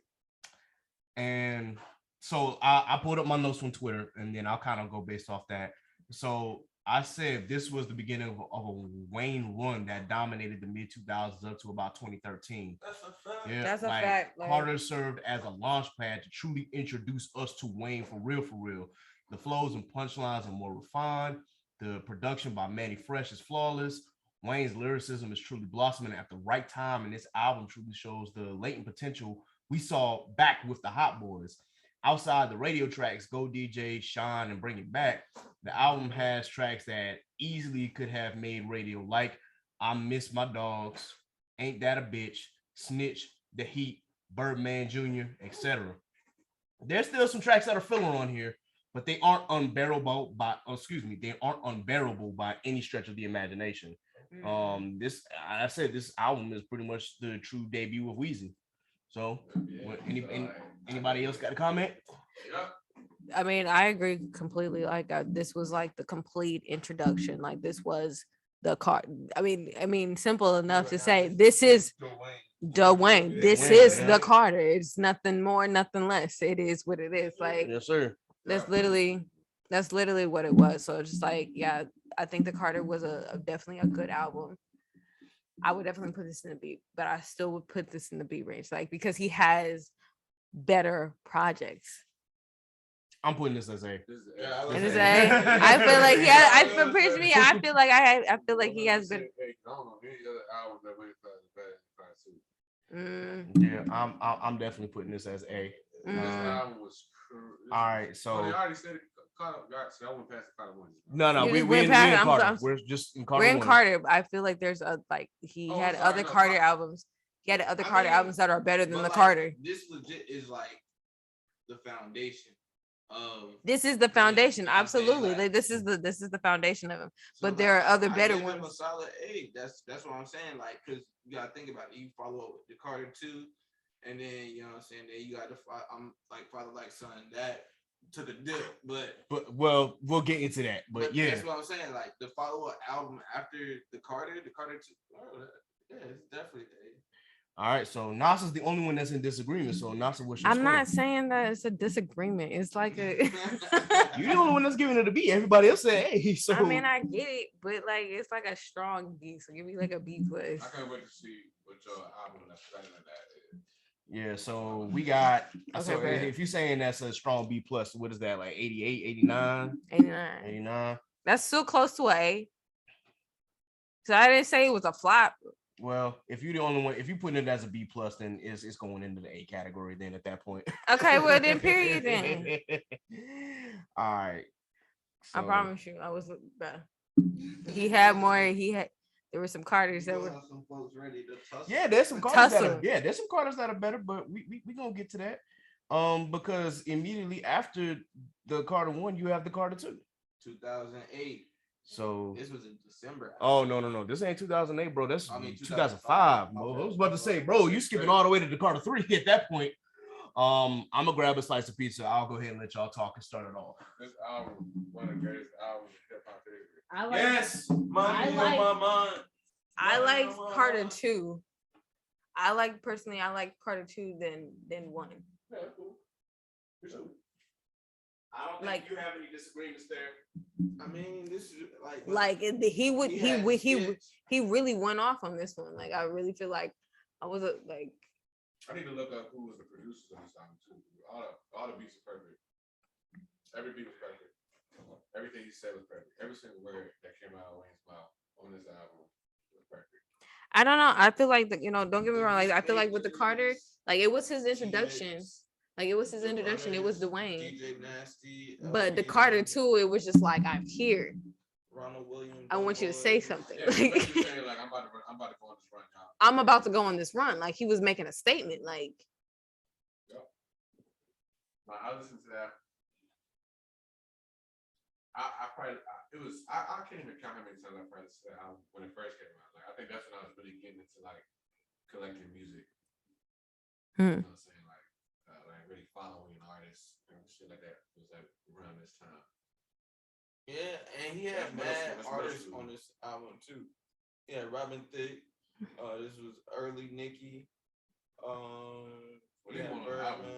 And so I pulled up my notes from Twitter, and then I'll kind of go based off that. So I said this was the beginning of a Wayne run that dominated the mid 2000s up to about 2013. That's a fact. Yeah, That's a fact. Like, Carter served as a launch pad to truly introduce us to Wayne for real, for real. The flows and punchlines are more refined. The production by Manny Fresh is flawless. Wayne's lyricism is truly blossoming at the right time, and this album truly shows the latent potential we saw back with the Hot Boys. Outside the radio tracks, Go DJ, Shine, and Bring It Back, the album has tracks that easily could have made radio, like I Miss My Dogs, Ain't That a Bitch, Snitch, The Heat, Birdman Jr., etc. There's still some tracks that are filler on here, but they aren't unbearable by any stretch of the imagination. This album is pretty much the true debut of Weezy. So, anybody else got a comment? I mean, I agree completely. Like, this was like the complete introduction. Like, this was the car. I mean, simple enough to say this is Dwayne. This is the Carter. It's nothing more, nothing less. It is what it is. Like, Yes, sir. that's literally what it was. So just like, yeah, I think the Carter was definitely a good album. I would definitely put this in the B, but I still would put this in the B range, like, because he has better projects. I'm putting this as A. It is A. I feel like I feel like he has been. Yeah, I'm definitely putting this as A. All right, so they already said it. I went past the Carter 1. No, We we're in past- Carter. We're just in Carter. We're in 1. Carter. I feel like there's he had other Carter albums. He had other Carter albums that are better than the Carter. This legit is like the foundation. This is the foundation, absolutely. Like, this is the foundation of him. So but there are other better ones. Him a solid A. That's what I'm saying. Like, cause you gotta think about it. You follow up with the Carter 2, and then you know what I'm saying. Then you got to I'm like father like son that took a dip, but well, we'll get into that. But yeah, that's what I'm saying. Like the follow up album after the Carter 2. Yeah, it's definitely A. All right, so Nasa's the only one that's in disagreement. So Nasa, what's your I'm score? not saying that it's a disagreement. It's like a You're the only one that's giving it a B. Everybody else said A. So I mean, I get it, but like it's like a strong B. So give me like a B plus. I can't wait to see what your album that's better than that is. Yeah, so we got Okay, so if you're saying that's a strong B plus, what is that, like 88, 89? 89. That's still close to an A. So I didn't say it was a flop. Well, if you're the only one, if you put it as a B plus, then it's going into the A category then at that point. Okay, well then period then. All right. So, I promise you, I was better. There were some Carters that were some folks ready to tussle. Yeah, there's some Carters there's some Carters that are better, but we gonna get to that. Because immediately after the Carter 1, you have the Carter 2. 2008. So this was in December. Oh no, this ain't 2008, bro. That's 2005, bro. I was about to say, bro, you skipping all the way to the Carter 3 at that point. I'm gonna grab a slice of pizza. I'll go ahead and let y'all talk and start it off. This album, one of the greatest albums in hip hop history. I like Carter 2. I like Carter 2 than 1. Yeah, cool. I don't think you have any disagreements there. I mean, this is he really went off on this one. Like I really feel like I was like. I need to look up who was the producers on this album too. All the beats are perfect. Every beat was perfect. Everything he said was perfect. Every single word that came out of Wayne's mouth on this album was perfect. I don't know. I feel like don't get me wrong. Like I feel like with the Carter, like it was his introduction. Like it was his introduction. It was Dwayne. DJ Nasty. But the Carter 2, it was just like I'm here. Ronald Williams. I want you to say something. Yeah, like I'm about to go on this run, y'all. I'm about to go on this run. Like he was making a statement. Like. Yep. I listened to that. I can't even count how many times I probably listened to that album when it first came out. Like I think that's when I was really getting into like collecting music. You know what I'm saying? Like really following artists and shit like that. It was like around this time. Yeah, and he had mad artists on this album too. Yeah, Robin Thicke. This was early Nicki. They won on the album.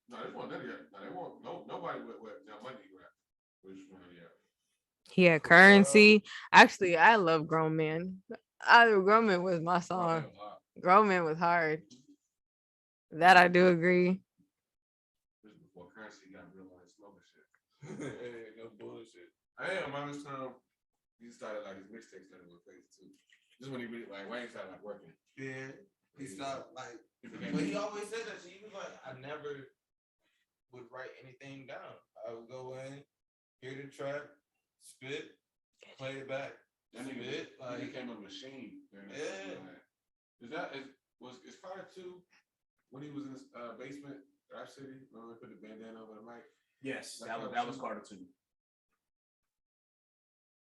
No, they won none yet. No, they won nobody with Young Money rap. Which one yet? He had Currency. Actually, I love Grown Man. Grown Man was my song. Grown Man was hard. That I do agree. This is before Currency got real on his smoking shit. No bullshit. I am around this time. He started like his mixtape started with crazy too. This is when he really like Wayne started like working. Yeah, he stopped like. But he always said that. He was like, I never would write anything down. I would go in, hear the track, spit, play it back. That nigga he became a machine. Yeah. Is Carter 2 when he was in his basement, Rap City? Remember they put the bandana over the mic? Yes, that was Carter 2.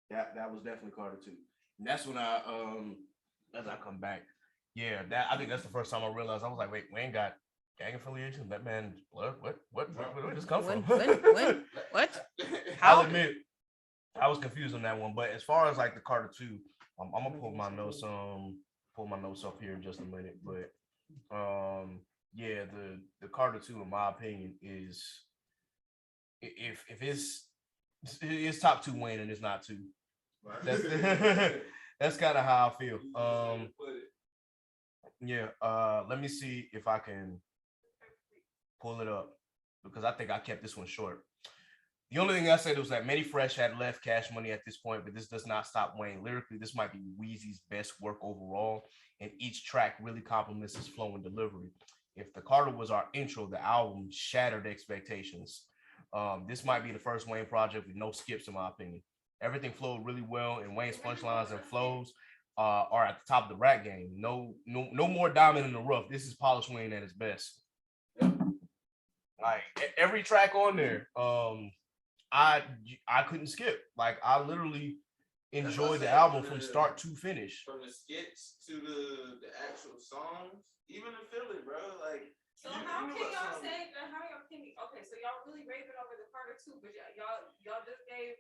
That was definitely Carter 2. And that's when as I come back. Yeah, I think that's the first time I realized. I was like, wait, Wayne got gang affiliation? That man, blood? Where did this come from? What? I'll admit, I was confused on that one. But as far as like the Carter 2, I'm gonna pull my notes up here in just a minute. But yeah, the Carter 2, in my opinion, is if it's top 2 Wayne and it's not 2. That's that's kind of how I feel. Let me see if I can pull it up because I think I kept this one short. The only thing I said was that Manny Fresh had left Cash Money at this point, but this does not stop Wayne. Lyrically, this might be Weezy's best work overall, and each track really complements his flow and delivery. If the Carter was our intro, the album shattered expectations. This might be the first Wayne project with no skips, in my opinion. Everything flowed really well, and Wayne's punchlines and flows are at the top of the rap game. No more diamond in the rough. This is polished Wayne at his best. Yep. Like every track on there, I couldn't skip. Like I literally enjoyed the album from start to finish. From the skits to the actual songs, even the Philly, bro. Like, so how can y'all say that? How y'all can? Okay, so y'all really raving over the Carter 2, but y'all just gave.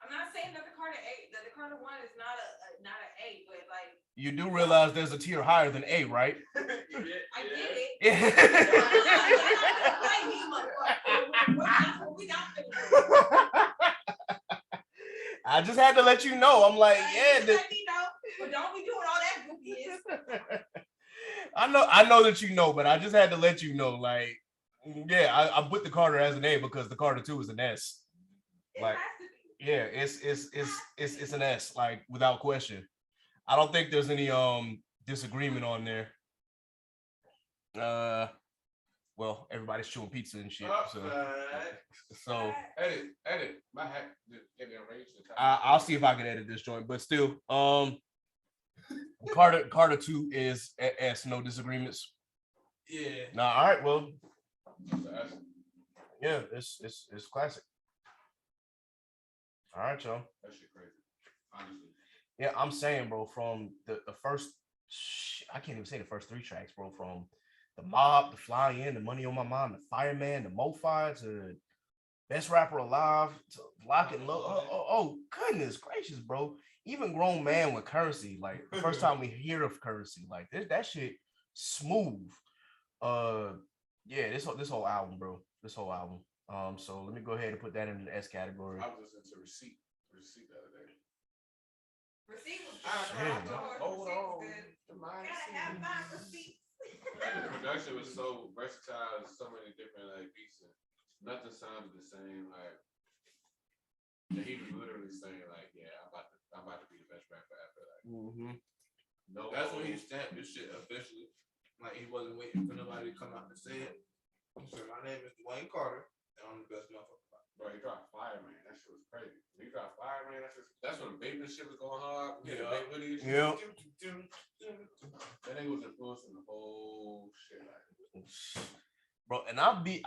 I'm not saying that the Carter 8, that the Carter 1 is not an 8, but like. You do realize there's a tier higher than A, right? I get it. I just had to let you know. I'm like, yeah. But don't be doing all that goofies. I know that you know, but I just had to let you know. Like, yeah, I put the Carter as an A because the Carter 2 is an S. Like, yeah, it's an S, like without question. I don't think there's any disagreement on there. Well, everybody's chewing pizza and shit. So edit. My hat get arranged. I'll see if I can edit this joint, but still, Carter 2 is S, no disagreements. Yeah. Nah, all right, well, yeah, it's classic. All right, y'all. That shit crazy. Honestly. Yeah, I'm saying, bro, from the first, I can't even say the first 3 tracks, bro, from the Mob, the Fly In, the Money on My Mind, the Fireman, the Mo-Fi, to Best Rapper Alive, to Lock and Low. Oh, goodness gracious, bro. Even Grown Man with Currency, like the first time we hear of Currency, like that shit smooth. Yeah, this whole album, bro. This whole album. So let me go ahead and put that in the S category. I was listening to Receipt the other day. Receipt was Hold on. gotta have my receipts. The production was so versatile, so many different like beats. Nothing sounded the same. Like he was literally saying, like, "Yeah, I'm about to be the best rapper ever." Like, No, that's when he stamped this shit officially. Like he wasn't waiting for nobody to come out and say it. He said, "My name is Dwayne Carter, and I'm the best motherfucker." bro, he dropped Fireman. That shit was crazy. He dropped Fireman. That's when the baby shit was going hard. Yeah. That nigga was influencing the whole shit. Like, bro, and I'll be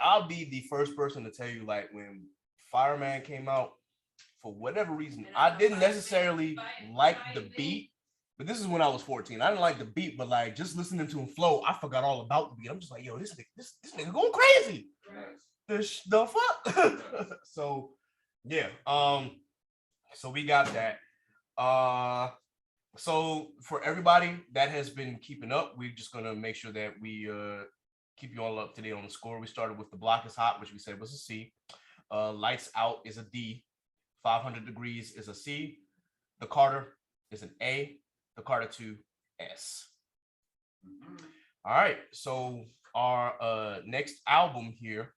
the first person to tell you, like, when Fireman came out, for whatever reason, I didn't necessarily like the beat, but this is when I was 14. I didn't like the beat, but like just listening to him flow, I forgot all about the beat. I'm just like, yo, this nigga going crazy. The fuck. So yeah, so we got that. So for everybody that has been keeping up, we're just gonna make sure that we keep you all up to date on the score. We started with The Block is Hot, which we said was a C. Lights Out is a D. 500 Degrees is a C. The Carter is an A. The Carter 2, S. All right, so our next album here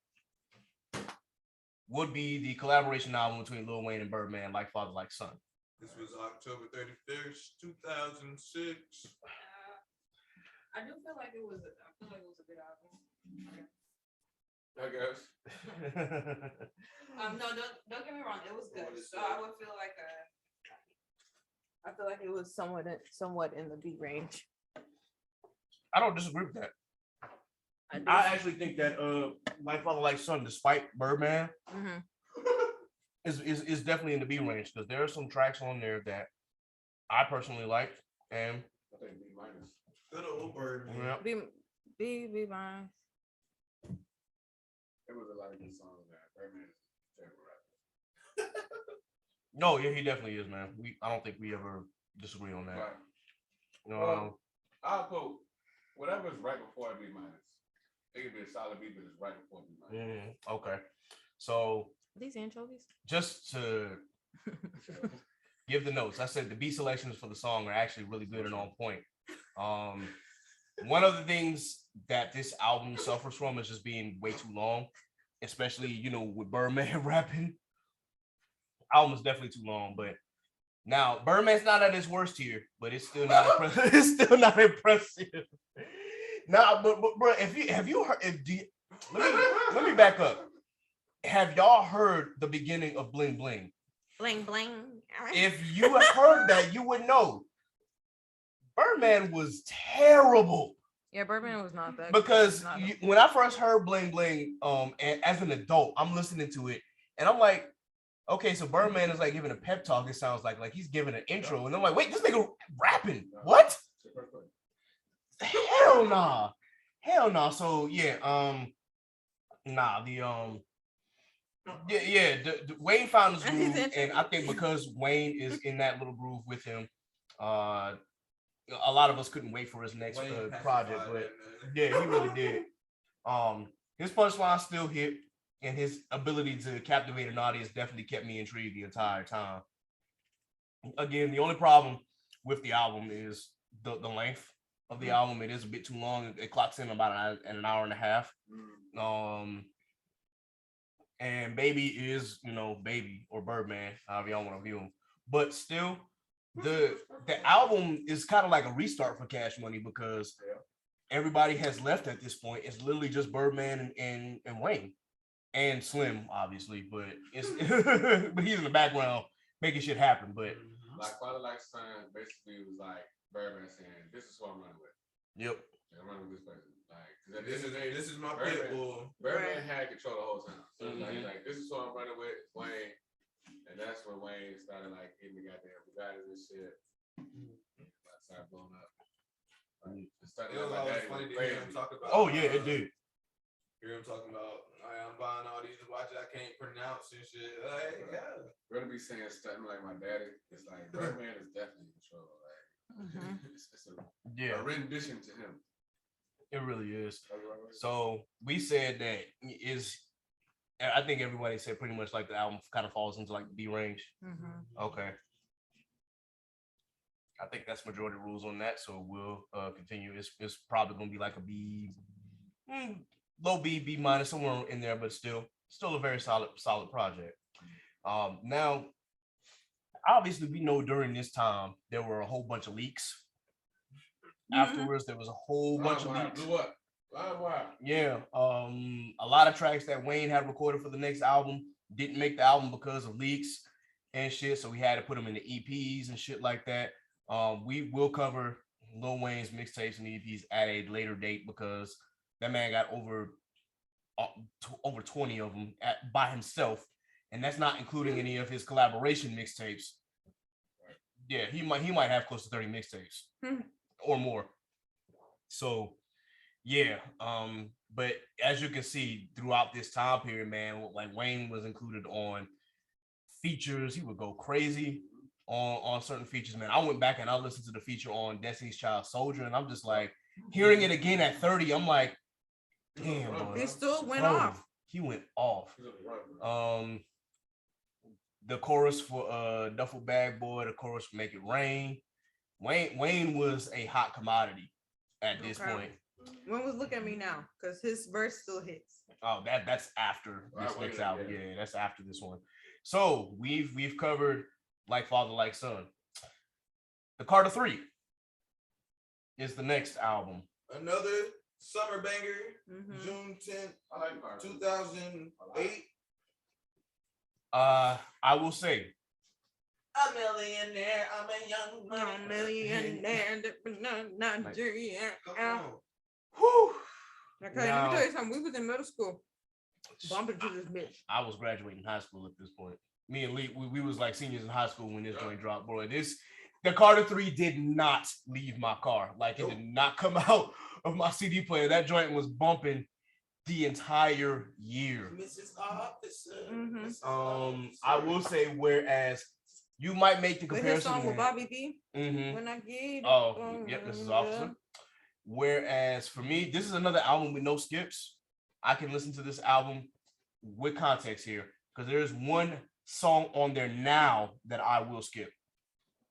would be the collaboration album between Lil Wayne and Birdman, Like Father, Like Son. This was October 31st, 2006. I do feel like it was. I feel like it was a good album. I guess. No, don't get me wrong. It was good. So I would feel like I feel like it was somewhat in the B range. I don't disagree with that. I actually think that Like Father, Like Son, despite Birdman, is definitely in the B range, because there are some tracks on there that I personally like, and I think B minus. Good old Birdman. Yeah. B minus. There was a lot of good songs there. Birdman is a terrible rapper. No, yeah, he definitely is, man. I don't think we ever disagree on that. Right. I'll put whatever's right before B minus. It could be a solid B, but it's right before B minus. Okay. So These anchovies? just to give the notes, I said the beat selections for the song are actually really good and on point. One of the things that this album suffers from is just being way too long, especially, with Birdman rapping. Album is definitely too long, but now Birdman's not at his worst here, but it's still not impressive. It's still not impressive. Nah, but bro, have you heard? Let me back up. Have y'all heard the beginning of Bling Bling? Bling bling. If you have heard that, you would know. Birdman was terrible. Yeah, Birdman was not that. Because not a- when I first heard Bling Bling, and as an adult, I'm listening to it, and I'm like, okay, so Birdman is like giving a pep talk. It sounds like he's giving an intro, and I'm like, wait, this nigga rapping? What? Hell nah, hell nah. So yeah, nah, Wayne found his groove, and I think because Wayne is in that little groove with him, a lot of us couldn't wait for his next project, but yeah, he really did. His punchline still hit, and his ability to captivate an audience definitely kept me intrigued the entire time. Again, the only problem with the album is the length of the album. It is a bit too long. It clocks in about an hour and a half. And Baby is, Baby or Birdman, however y'all want to view him. But still, the album is kind of like a restart for Cash Money because everybody has left at this point. It's literally just Birdman and Wayne and Slim, obviously, but it's but he's in the background making shit happen. But like Father Like Son basically was like Birdman saying, "This is what I'm running with." Yep. I'm running with this person. Like this is my Birdman, pit bull. Birdman had control the whole time. So like this is what I'm running with, Wayne. And that's when Wayne started like hitting the goddamn Bugattis and shit. Started blowing up. It was always funny to hear him talk about. Oh yeah, it did. Hear him talking about, I'm buying all these watches I can't pronounce and shit. Like, yeah. We're gonna be saying something like my daddy. It's like Birdman is definitely in control. Like it's a rendition to him. It really is. So we said that I think everybody said pretty much like the album kind of falls into like the B range. Okay. I think that's majority rules on that. So we'll continue. It's probably gonna be like a B, low B minus, somewhere in there, but still a very solid project. Now, obviously, we know during this time there were a whole bunch of leaks. Afterwards, there was a whole bunch of leaks. Blew up. Yeah, a lot of tracks that Wayne had recorded for the next album didn't make the album because of leaks and shit. So we had to put them in the EPs and shit like that. We will cover Lil Wayne's mixtapes and EPs at a later date because that man got over 20 of them by himself, and that's not including any of his collaboration mixtapes. Yeah, he might have close to 30 mixtapes or more. So yeah, but as you can see throughout this time period, man, like Wayne was included on features. He would go crazy on certain features, man. I went back and I listened to the feature on Destiny's Child Soldier, and I'm just like hearing it again at 30. I'm like, damn, bro. He still went off. He went off. The chorus for Duffel Bag Boy, the chorus for Make It Rain. Wayne was a hot commodity at this point. When was Look at Me Now? Because his verse still hits. Oh, that's after this next album. Yeah, that's after this one. So we've covered Like Father, Like Son. The Carter 3 is the next album. Another summer banger, June 10th, 2008. I will say, a millionaire, I'm a young money millionaire, Nigeria. Whew. Okay, let me tell you something. We was in middle school, bumping to this bitch. I was graduating high school at this point. Me and Leake, we was like seniors in high school when this joint dropped, bro. The Carter 3 did not leave my car. Like, it did not come out of my CD player. That joint was bumping the entire year. Mrs. Officer. I will say, whereas you might make the comparison. With his song with Bobby B. When I get yep, this is Officer. Whereas for me, this is another album with no skips. I can listen to this album with context here because there's one song on there now that I will skip,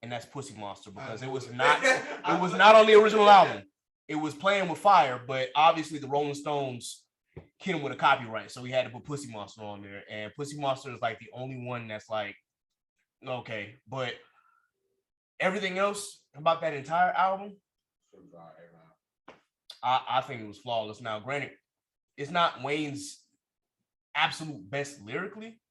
and that's Pussy Monster, because it was not on the original album. It was Playing with Fire, but obviously the Rolling Stones hit him with a copyright, so we had to put Pussy Monster on there. And Pussy Monster is like the only one that's like okay, but everything else about that entire album, I think it was flawless. Now, granted, it's not Wayne's absolute best lyrically,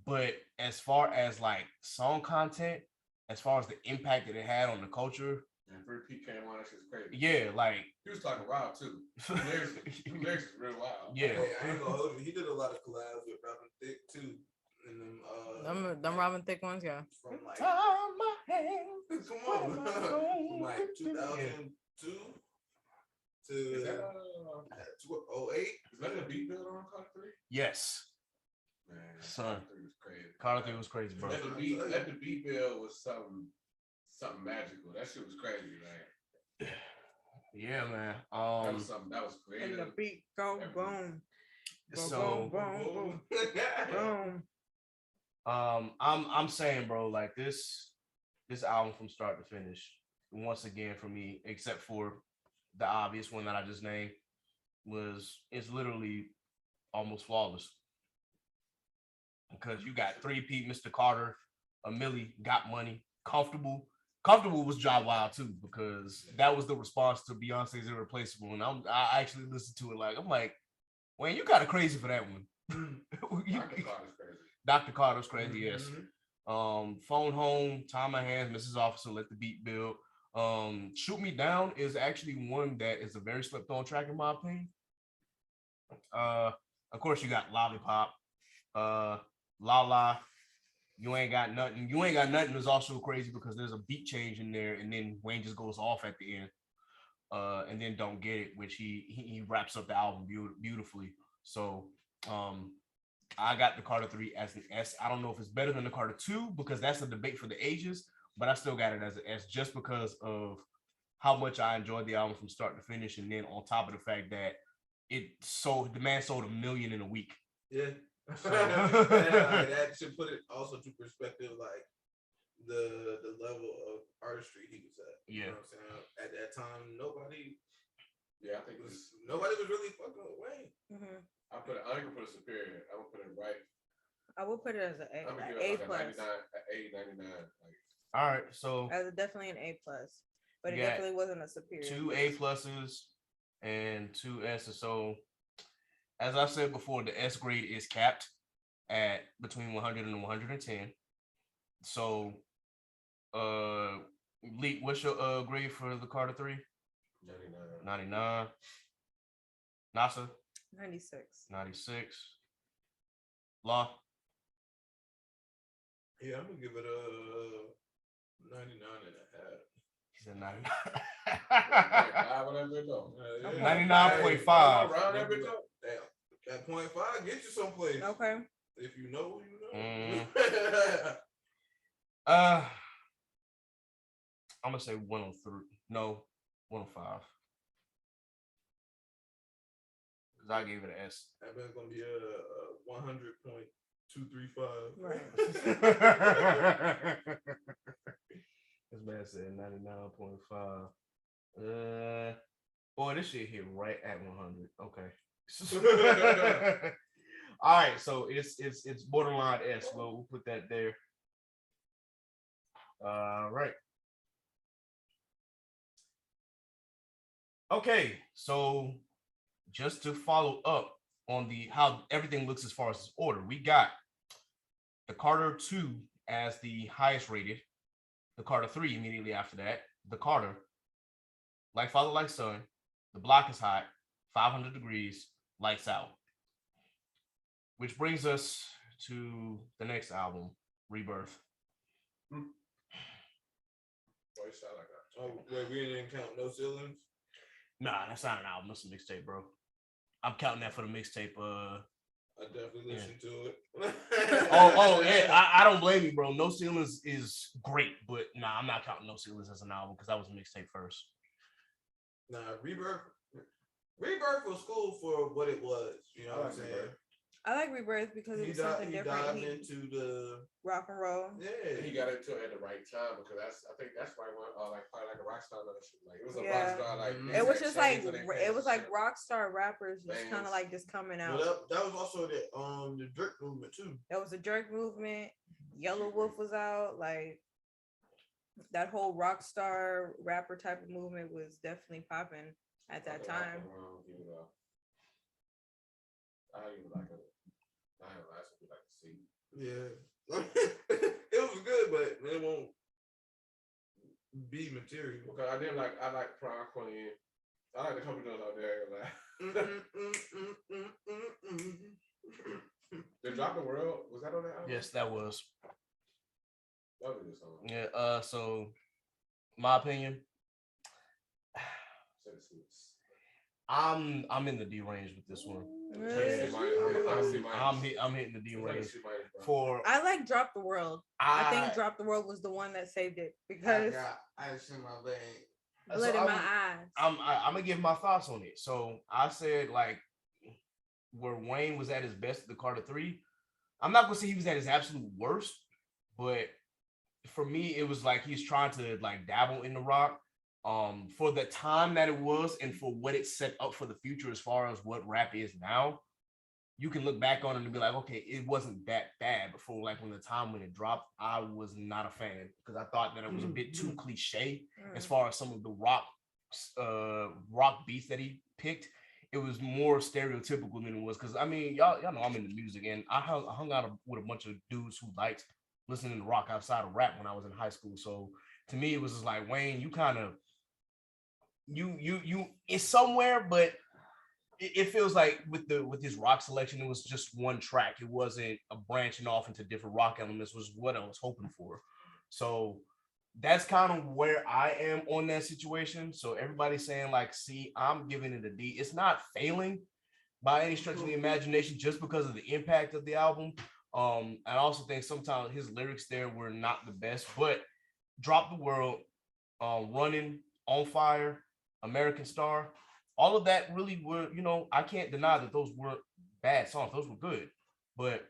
but as far as like song content, as far as the impact that it had on the culture, And Free P came on, that shit's crazy. Yeah, like he was talking wild too. Lyrics is real wild. Yeah, Hey, I ain't gonna hold you. He did a lot of collabs with Robin Thicke too. And Them Robin Thicke ones, yeah. From like, time my hands. come on, from like 2002 to Is that 08. is that the beat build on Carter 3? Yes, Man, son. Carter 3 was crazy. Carter 3 was crazy, bro. Let the beat build was something magical. That shit was crazy, man. Yeah, man. That was something that was And the creative. beat go Everything. boom. So, Boom, boom. I'm saying, bro, like this album from start to finish, once again for me, except for the obvious one that I just named, it's literally almost flawless. Because you got 3P, Mr. Carter, a Millie, Got Money, Comfortable. Comfortable was Job Wild too, because that was the response to Beyonce's Irreplaceable. And I actually listened to it I'm like, Wayne, you kind of crazy for that one. Dr. Carter's crazy. Dr. Carter's crazy, yes. Phone Home, Time My Hands, Mrs. Officer, Let the Beat Build. Shoot Me Down is actually one that is a very slept on track in my opinion. Of course, you got Lollipop, La La. You Ain't Got Nothing. You Ain't Got Nothing is also crazy because there's a beat change in there, and then Wayne just goes off at the end. And then Don't Get It, which he wraps up the album beautifully. So I got the Carter 3 as an S. I don't know if it's better than the Carter 2 because that's a debate for the ages, but I still got it as an S just because of how much I enjoyed the album from start to finish, and then on top of the fact that the man sold 1 million in a week. Yeah. So. That should put it also to perspective, like the level of artistry he was at. Yeah. You know what I'm saying? At that time, nobody Yeah, I think it was. was really fucking with Wayne. Mm-hmm. I can put it superior. I would put it right. I would put it as an I'm gonna A, give it A like plus. a 99. Like, All right, so As definitely an A plus, but it You got definitely wasn't a superior. 2 A pluses and 2 S's. So as I said before, the S grade is capped at between 100 and 110. So Leake, what's your grade for the Carter 3? 99. 99. NASA? 96. 96. Law? Yeah, I'm gonna give it a 99 and a half. He said 99. Whatever it go. 99.5. Round that bitch up. Damn, that 0.5 get you someplace. Okay. If you know, you know. I'm gonna say 103. No, 105. Because I gave it an S. That man's gonna be a 100.235. Right. This man said 99.5. Boy, this shit hit right at 100. Okay. All right, so it's borderline S. Well, we'll put that there. All right. Okay, so just to follow up on how everything looks as far as its order, we got the Carter 2 as the highest rated, the Carter 3 immediately after that, the Carter, Like Father, Like Son, The Block Is Hot, 500 Degrees, Lights Out. Which brings us to the next album, Rebirth. Oh, wait, we didn't count No Ceilings? Nah, that's not an album. That's a mixtape, bro. I'm counting that for the mixtape. I definitely listened to it. Yeah. I don't blame you, bro. No Ceilings is great, but nah, I'm not counting No Ceilings as an album because that was a mixtape first. Nah, Rebirth was cool for what it was. You know what I'm saying? I like Rebirth because it was something different. He dived into the rock and roll. Yeah, he got into it at the right time because I think that's why like probably like a rock star shit. Like it was a Yeah. rock star like It was just like rock star rappers just kind of like just coming out. Well, that was also the Drake movement too. That was the Drake movement. Yellow Wolf was out. Like that whole rock star rapper type of movement was definitely popping at that time. I even like it. I would like to see. Yeah, it was good, but it won't. B material. Because I like Prime Queen. I like the couple joints out there. The Drop the World, was that on that album? Yes, that was. That was a good song. Yeah. So, my opinion, I'm in the D range with this one. Really? I'm hitting the D range for. I like Drop the World. I think Drop the World was the one that saved it because I just in my vein. blood in my eyes. I'm gonna give my thoughts on it. So I said like where Wayne was at his best at the Carter 3. I'm not gonna say he was at his absolute worst, but for me it was like he's trying to like dabble in the rock. For the time that it was and for what it set up for the future as far as what rap is now, you can look back on it and be like, okay, it wasn't that bad. But for like when the time when it dropped, I was not a fan because I thought that it was a bit too cliche as far as some of the rock beats that he picked. It was more stereotypical than it was because I mean, y'all know I'm into music and I hung out with a bunch of dudes who liked listening to rock outside of rap when I was in high school. So to me, it was just like, Wayne, you kind of you it's somewhere, but it feels like with his rock selection, it was just one track. It wasn't a branching off into different rock elements, was what I was hoping for. So that's kind of where I am on that situation. So everybody's saying like, see, I'm giving it a D. It's not failing by any stretch of the imagination just because of the impact of the album. I also think sometimes his lyrics there were not the best, but Drop the World, Running, On Fire, American Star, all of that really were, you know, I can't deny that those weren't bad songs. Those were good, but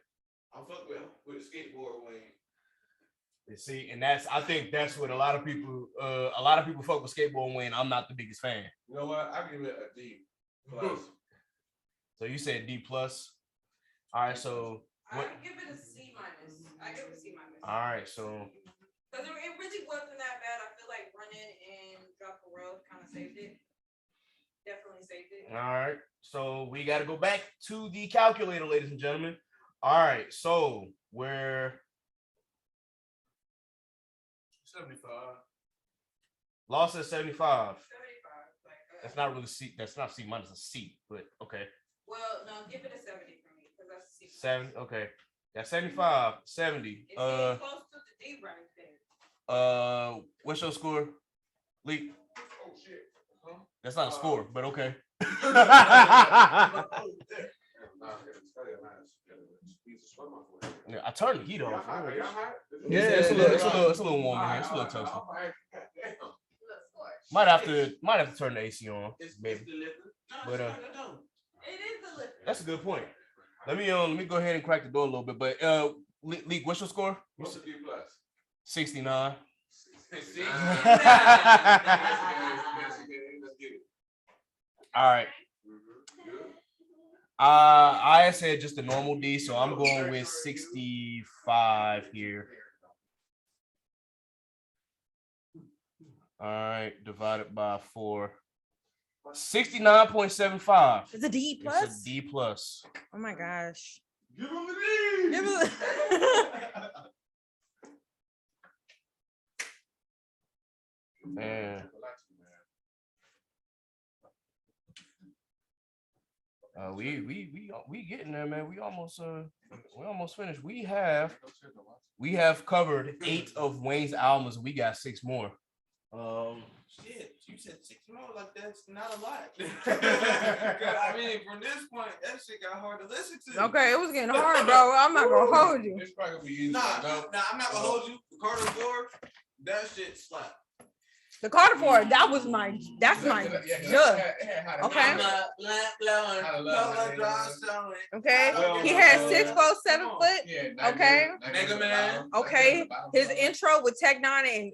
I fuck with skateboard Wayne. See, and I think that's what a lot of people fuck with skateboard Wayne. I'm not the biggest fan. You know what? I give it a D plus. So you said D plus. All right, so what? I give it a C minus. All right, so because it really wasn't that bad. I feel like Running and Drop the World kind of saved it. Definitely saved it. All right, so we got to go back to the calculator, ladies and gentlemen. All right, so we're 75. Lost at 75. 75. That's not really C. That's not C minus, a C, but okay. Well, no, give it a 70 for me because that's a C. 7. Okay. Got 75, 70. It's close to the D range there. What's your score, Leake? Oh shit. Huh? That's not a score, but okay. Yeah, I turned the heat off. Yeah, it's a little warm in here. It's a little toasty. Might have to turn the AC on, maybe. But it is the liquor. That's a good point. Let me go ahead and crack the door a little bit. But Leake, what's your score? What's the D plus? 69. All right. I said just a normal D, so I'm going with 65 here. All right, divided by 4. 69.75. It's a D plus. It's a D plus. Oh my gosh. Give him the D. Give him Man. We getting there, man. We almost finished. We have covered 8 of Wayne's albums. We got 6 more. Shit, you said 6 more, like that's not a lot. I mean, from this point, that shit got hard to listen to. Okay, it was getting hard, bro. I'm not gonna hold you. It's probably gonna be easy. Nah, I'm not gonna hold you. Carter 4, that shit slap. The Carter 4, that's my judge. Okay. Okay. He had 6 foot 7 foot. Okay. Mega Man. Okay. His intro with Tech 9 and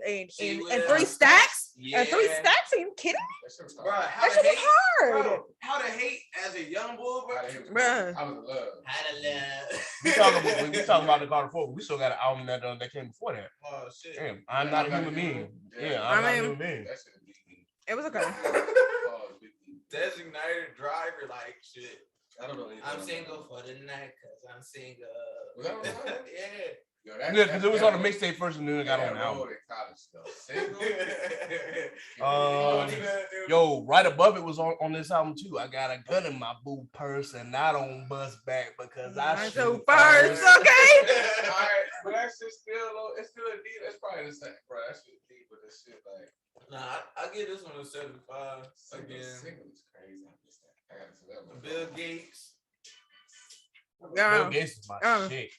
3 stacks. And 3 stacks? Are you kidding me? Bro, That shit was hard. Bro, how to hate as a young boy, bro. I was in love. How to love. We talking about the Carter 4. We still got an album that came before that. Oh shit. Damn, I'm not a human being. Yeah, I'm not a human being. It was okay. Designated driver, like shit. I don't know. I'm single for the night because I'm single. Was that on the song? Yeah. Yeah, because it was on the mixtape first and then it got on the album. Single. So right above it was on this album too. I got a gun in my boot purse and I don't bust back because I shoot first. Okay. All right, but that shit it's still a deep. That's probably the same, bro. That shit deep, but this shit like. Nah, I give this one a 75. Again, Single is crazy. I gotta say that one. Bill Gates. Bill Gates is my shit.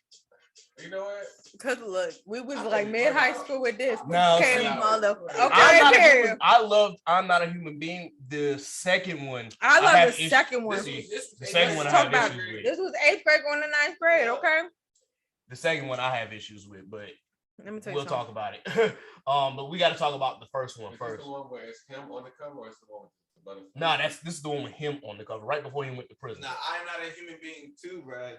You know what? Cause look, we was like mid high school with this. No, Okay, see, okay. I loved I'm Not a Human Being. The second one. I love have the second one. The second one I Talk have about issues with. this was 8th grade going to 9th grade. Okay. The second one I have issues with, but Let me tell you we'll something. talk about it. But we got to talk about the first one first. Is the one where it's him on the cover, or it's the one with the butterfly? Nah, this is the one with him on the cover, right before he went to prison. Nah, I'm not a human being too, bro.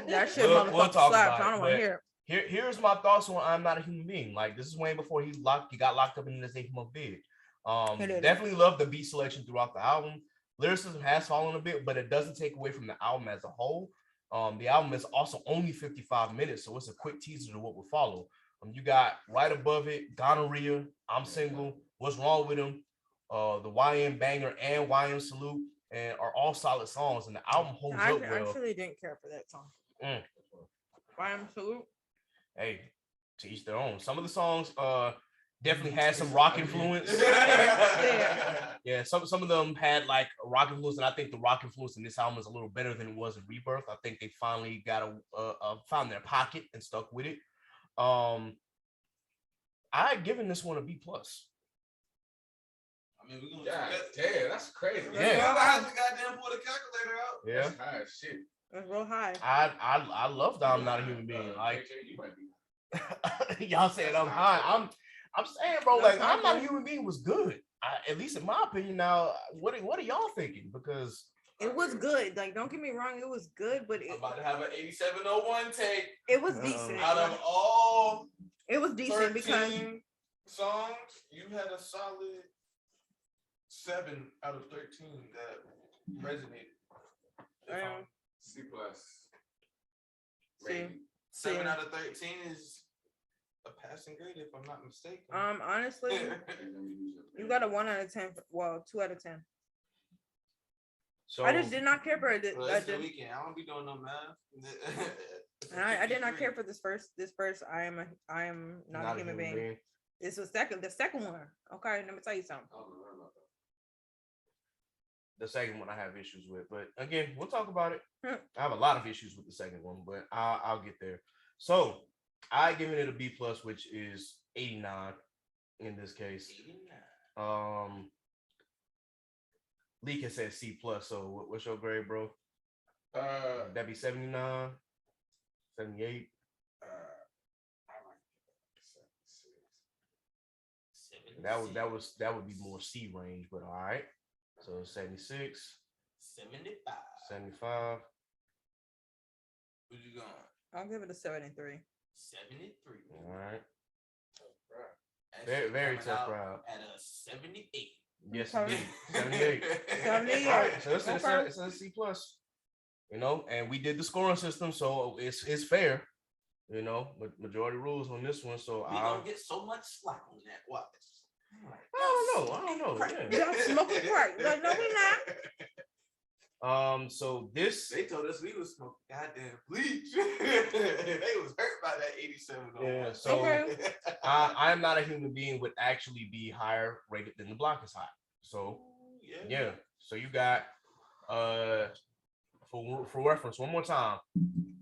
That shit We'll motherfucker talk slaps. about I it, don't want to but- hear it. Here's my thoughts on I'm Not a Human Being. Like, this is way before he got locked up in this 8-month bid. Definitely love the beat selection throughout the album. Lyricism has fallen a bit, but it doesn't take away from the album as a whole. The album is also only 55 minutes, so it's a quick teaser to what will follow. You got right above it, Gonorrhea, I'm Single, What's Wrong With Him, the YM Banger and YM Salute, and are all solid songs, and the album holds up well. I actually didn't care for that song. YM Salute. Hey, to each their own. Some of the songs definitely had some rock influence. Yeah, some of them had like a rock influence, and I think the rock influence in this album is a little better than it was in Rebirth. I think they finally got found their pocket and stuck with it. I had given this one a B+. I mean, we're gonna damn, that's crazy. Yeah. I have to goddamn pull the calculator out. Yeah, That's high as shit. It's real high. I love that I'm Not a Human Being. Like, KJ, you might be. y'all saying I'm high. I'm saying, bro, like I'm Not a Human Being was good. At least in my opinion. Now, what are y'all thinking? Because It was good. Like, don't get me wrong, it was good, but I'm about to have an 8701 take. it was decent. Out of all It was decent because 13 songs, you had a solid 7 out of 13 that resonated. C plus. See, 7 out of 13 is a passing grade, if I'm not mistaken. honestly, you got a 1 out of 10. Well, 2 out of 10. so I just did not care for it. Well, it's the weekend. I don't be doing no math. And I did not care for this first. I am not a human being. This was the second one. Okay, let me tell you something. The second one I have issues with, but again, we'll talk about it. Hmm. I have a lot of issues with the second one, but I'll get there. So I given it a B+, which is 89 in this case. 89. Leake has said C+, so what's your grade, bro? That'd be 79, 78. That would be more C range, but all right. So 76, 75. 75. Where you going? I'll give it a 73. 73. All right. Actually Very coming tough out crowd. At a 78. Yes, Okay. indeed. 78. 78. All right, so it's Okay. a C+. You know, and we did the scoring system, so it's fair. You know, majority rules on this one. So We gonna get so much slack on that. Watch. I don't know. Yeah. Y'all smoking crack. Like, no, we not. So this They told us we was smoking goddamn bleach. They was hurt by that 87. Yeah, so Okay. I Am Not a Human Being would actually be higher rated than The Block Is Hot. So yeah. So you got for reference one more time.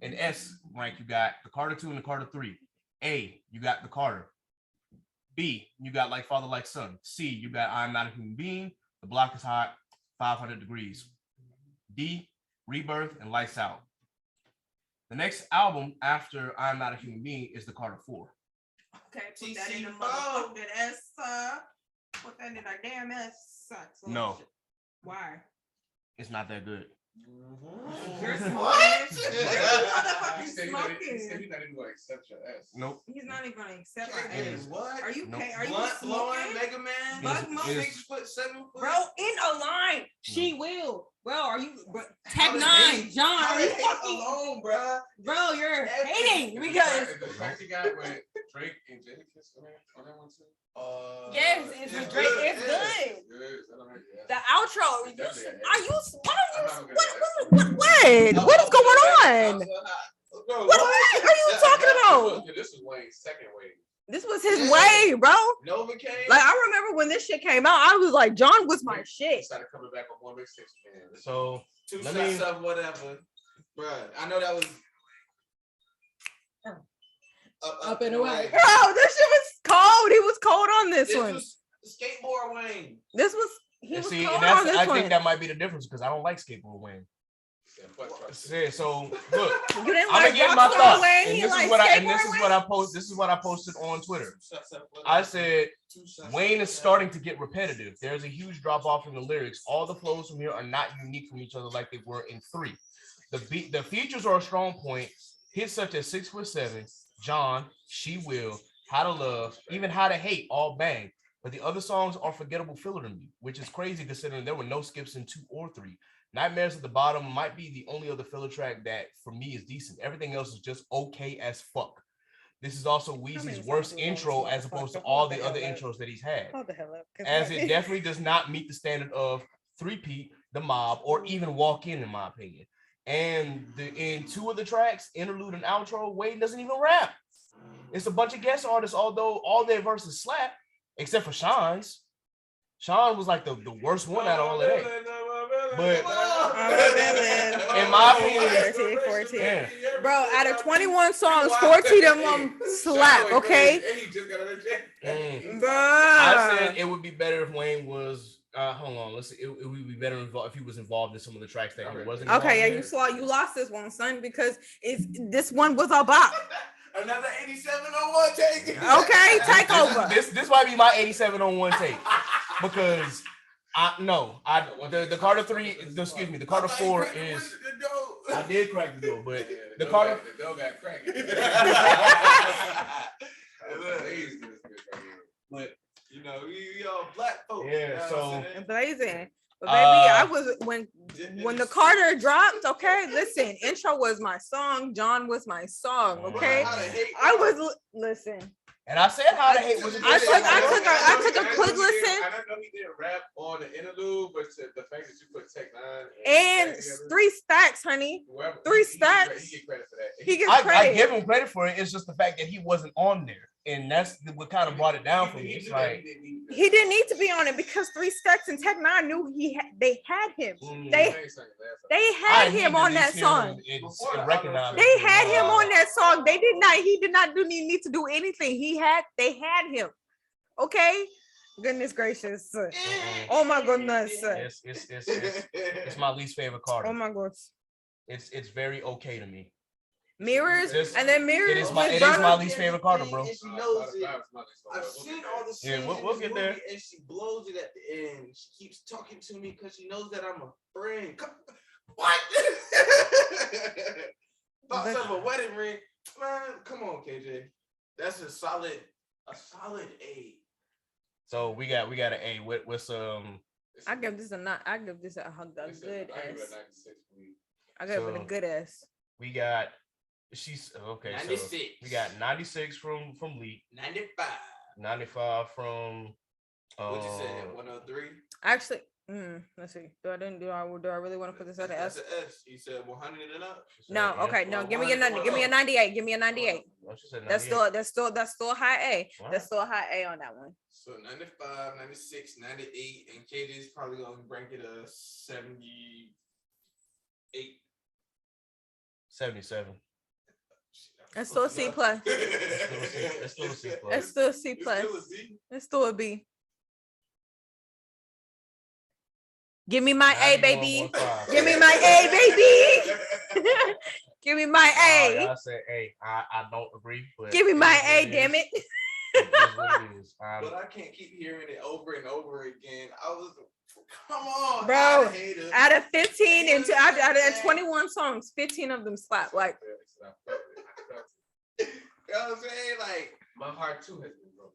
In S rank, you got the Carter 2 and the Carter 3. A, you got the Carter. B, you got Like Father Like Son. C, you got I'm Not a Human Being, The Block Is Hot, 500 Degrees. D, Rebirth, and Lights Out. The next album after I'm Not a Human Being is the Carter 4. Okay, put that in the TC4. motherfucking S. Put that in our damn S. No. Why? It's not that good. You're smoking. What? He Motherfucking said he's not even going to accept your ass. Nope. He's not even gonna accept my It ass. is. What? Are you Nope. pay? Are you Blunt blowing smoking? Mega Man? Bug It mouth? is- 6 foot, 7 foot. Bro, in a line. She will. Bro, are you How Tech they 9, hate- John? How Are they you hate fucking alone, bro? bro? You're Everything. hating because The fact you got with Drake and Jadakiss on that one too. yes, it's with Drake. It's good. Good. The outro. Definitely an Are you? What are I'm you? not gonna What is going on? Bro, What are you talking about? This was Wayne's second wave. This was his way, bro. Nova came. Like I remember when this shit came out, I was like, John was my He shit. started coming back on one mixtape. So Two let shots me- of whatever. Bruh, I know that was up and away. Bro, this shit was cold. He was cold on this This one. was skateboard Wayne. This was he and was see, cold and that's, on this I one. think that might be the difference because I don't like skateboard Wayne. Yeah, so look, You didn't I'm like gonna give my Rockstar thoughts, Wayne. and He this like is what skateboard this is what I posted on Twitter. Two shots of whatever. I said Two shots Wayne of is starting to get repetitive. There's a huge drop off in the lyrics. All the flows from here are not unique from each other like they were in 3. The features are a strong point. Hits such as 6'7", John, She Will, How to Love, even How to Hate, all bang. But the other songs are forgettable filler to me, which is crazy considering there were no skips in 2 or 3. Nightmares at the Bottom might be the only other filler track that for me is decent. Everything else is just okay as fuck. This is also Weezy's worst intro as opposed to all the other intros that he's had. Hold the hell up. As it definitely does not meet the standard of 3P, The Mob, or even Walk In my opinion. And in 2 of the tracks, interlude and outro, Wayne doesn't even rap. It's a bunch of guest artists, although all their verses slap, except for Sean's. Sean was like the worst one out of all of that. But in my opinion, 14. yeah. Bro, out of 21 songs, 14 of them slap, okay? Bruh. I said it would be better if Wayne was. Hold on, let's see. It would be better if he was involved in some of the tracks that he wasn't. Okay, yeah, involved in. you lost this one, son, because this one was a bop. Another 8701 take. Okay, take over. This might be my 8701 take because the Carter 3, excuse me, the Carter 4 is. I did crack the door, but the Carter. The door got cracked. But you know, we all black folk. Yeah, you know so- what I'm saying? Blazing. But baby, I was when the Carter dropped, okay, listen, intro was my song, John was my song, okay? I was listen. And I said How to Hate was. I took a quick listen. I know he didn't rap on the interlude, but the fact that you put Tech 9 And 3 stacks, honey. 3 stacks. He get credit for that. He gets I credit. give him credit for it. It's just the fact that he wasn't on there, and that's what kind of brought it down for me. It's like He didn't need to be on it because 3 stacks and Tech 9 knew they had him. They had him on that song. They had him on that song. He did not need to do anything. They had him. Okay? Goodness gracious. Oh my goodness. It's my least favorite Carter. Oh my goodness. It's very okay to me. Mirrors Just- and then mirrors. It is my his brother. least favorite Carter, bro. And she knows it. I've seen all the Yeah, scenes we'll in get this there. movie, and she blows it at the end. She keeps talking to me because she knows that I'm a friend. What? Thoughts of a wedding ring, man. Come on, KJ. That's a solid A. So we got an A. What's I give this a good S. I give it a So- good S. we got? She's okay. 96. So we got 96 from Leake, 95. 95 from. What you said? 103. Actually, let's see. Do I really want to put this at an That's S? an S. You said 100 and up. No, okay, no. Well, Give me a 100. 98. Give me a 98. Oh, she said That's 98. still a high A. Wow. That's still a high A on that one. So 95, 96, 98, and KJ's probably gonna rank it a 78. 77. It's still a C plus. It's still a C plus. It's still a C plus. It's still a Z. It's still a B. Give me my A, baby. 91.5. Give me my A, baby. Give me my A. I said A. I don't agree, but Give me it my is what A, it damn is. it. It is what it is. But I can't keep hearing it over and over again. Come on, Bro, I hate it. Out of 15 and out of 21 songs, 15 of them slap. Like, You know what I'm saying? Like, My heart too has been broken.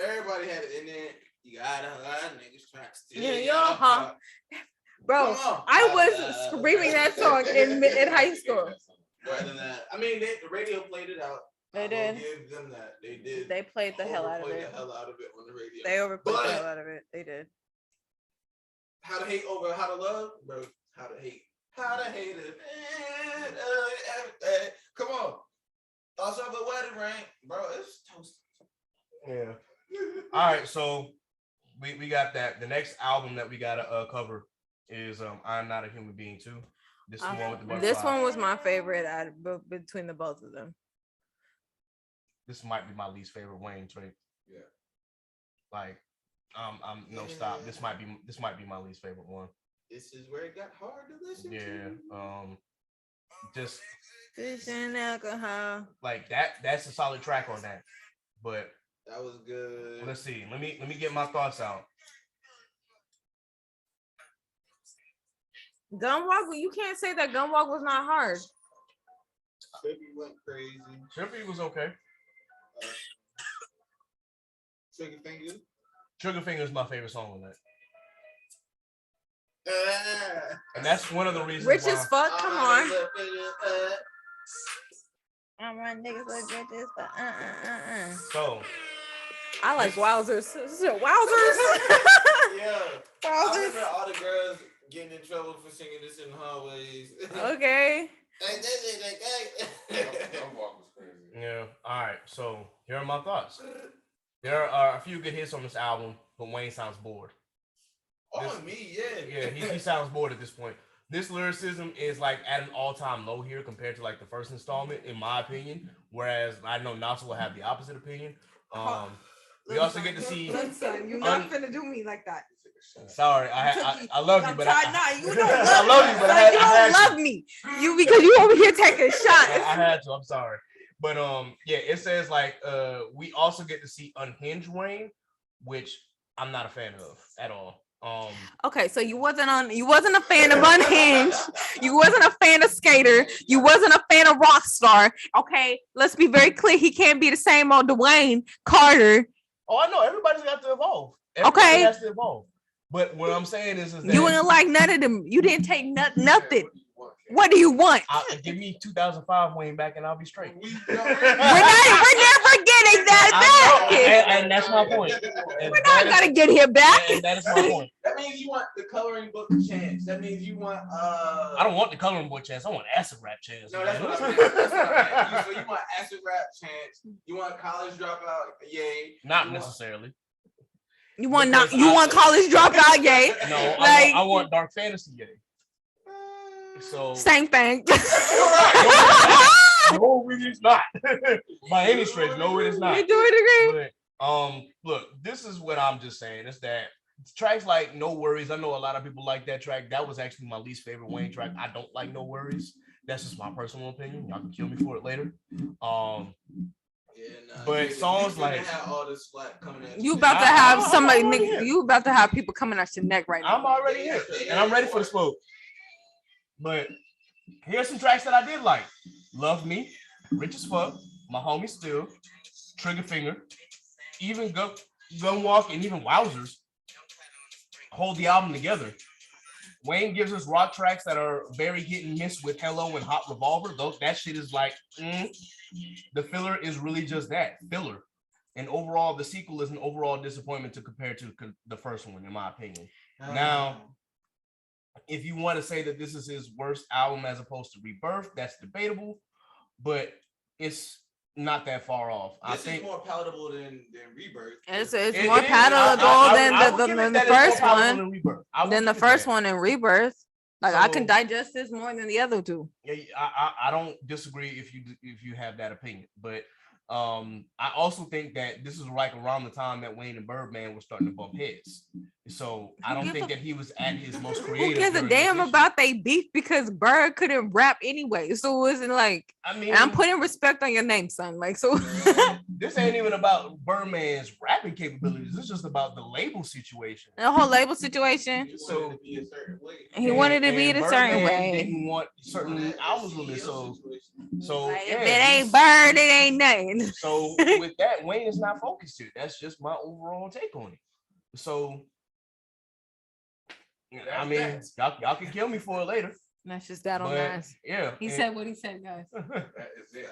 everybody had it in there. You got a lot of niggas trying to steal. Yeah, your y'all, huh? heart. bro, Come on. I was screaming that song in high school. Rather than, I mean, the radio played it out. They I will did. give them that. They did. They played the hell out of overplay it. the hell out of it on the radio. They overplayed the But- hell out of it. They did. How to Hate over How to Love, bro. How to Hate it. Come on. Thoughts of a wedding ring, bro. It's toast. Yeah. All right, so we got that. The next album that we gotta cover is I'm Not a Human Being too. This is the one with the This butterfly. one was my favorite between the both of them. This might be my least favorite Wayne track. Yeah. Like, I'm no stop. This might be my least favorite one. This is where it got hard to listen to. Yeah. Just Fish and alcohol. like that's a solid track on that. But that was good. Let's see. Let me get my thoughts out. Gunwalk, you can't say that Gunwalk was not hard. Trippy went crazy. Trippy was okay. Trigger Finger. Trigger Finger is my favorite song on that. And that's one of the reasons. Rich as fuck, come on. I'm running niggas like bitches, but So I like wowzers. Wowzers. Yeah. I remember all the girls getting in trouble for singing this in the hallways. Okay. yeah. All right. So here are my thoughts. There are a few good hits on this album, but Wayne sounds bored. Yeah, he sounds bored at this point. This lyricism is like at an all-time low here compared to like the first installment, in my opinion. Whereas I know Nasa will have the opposite opinion. We also get to see. Listen, you're not finna do me like that. Sorry, I love you, but you don't I love you, but you don't love me. You because you over here taking shots. I had to. I'm sorry, but yeah, it says like we also get to see unhinged Wayne, which I'm not a fan of at all. Okay, so you wasn't a fan of Unhinged, you wasn't a fan of Skater, you wasn't a fan of Rockstar. Okay, let's be very clear. He can't be the same old Dwayne Carter. Oh, I know everybody's got to evolve. Everybody has to evolve. But what I'm saying is that you ain't like none of them. You didn't take nothing. What do you want? Give me 2005 Wayne back and I'll be straight. We're never getting that back. And that's my point. We're not gonna get him back. And that is my point. That means you want the coloring book chance. That means you want I don't want the coloring book chance. I want acid rap chance. No, that's what I mean. That's what I mean. So you want acid rap chance. You want college dropout, yay. Not necessarily. You want college dropout, yay. No, I want dark fantasy, yay. So same thing. No, it is not. By any stretch, no, it is not. You do it again. But, look, this is what I'm just saying. It's that tracks like No Worries. I know a lot of people like that track. That was actually my least favorite Wayne track. I don't like No Worries. That's just my personal opinion. Y'all can kill me for it later. But songs like all this slack coming at you about to have somebody, nigga. You about to have people coming at your neck right now. I'm already here, and I'm ready for the smoke. But here's some tracks that I did like: Love Me, Rich as Fuck, My Homie Still, Trigger Finger, even Gunwalk, and even Wowzers hold the album together. Wayne gives us rock tracks that are very hit and miss with Hello and Hot Revolver. That shit is like, the filler is really just that, filler. And overall, the sequel is an overall disappointment to compare to the first one, in my opinion. Now, if you want to say that this is his worst album as opposed to Rebirth, that's debatable, but it's not that far off. This is more palatable than Rebirth. It's more palatable than the first one. Than the first one in Rebirth. Like, so, I can digest this more than the other two. Yeah, I don't disagree if you have that opinion, but I also think that this is like around the time that Wayne and Birdman were starting to bump heads. So I don't think that he was at his most creative. Who gives a damn about they beef, because Bird couldn't rap anyway. So it wasn't like, I mean, I'm putting respect on your name, son. Like, so this ain't even about Birdman's rapping capabilities. It's just about the label situation. The whole label situation. So he wanted to be a certain way. Didn't want certain albums released. So like, yeah, if it ain't Bird, it ain't nothing. So with that, Wayne is not focused here. That's just my overall take on it. So I mean, y'all can kill me for it later. That's just that on us. Yeah. He said what he said, guys. That is it.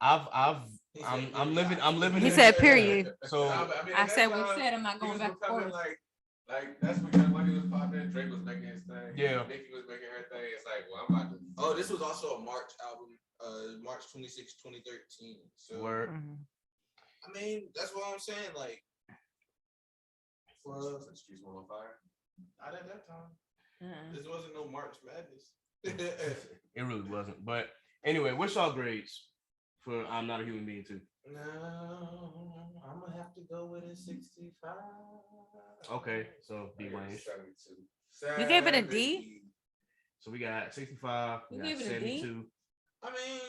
I'm living. He said, period. So I said what he said. I'm not going back and forth. Like Like that's when Young Money was popping. Drake was making his thing. Yeah. Nicki was making her thing. It's like, well, I'm about to. Oh, this was also a March album, March 26, 2013. So Word. I mean, that's what I'm saying. Like, for The streets were on fire. not at that time. Uh-uh. This wasn't no March Madness. It really wasn't. But anyway, what's y'all grades for I'm Not a Human Being too? No, I'm gonna have to go with a 65. Okay, so B range. 72. You gave it a D? So we got 65, we You got gave it a D? 72. I mean,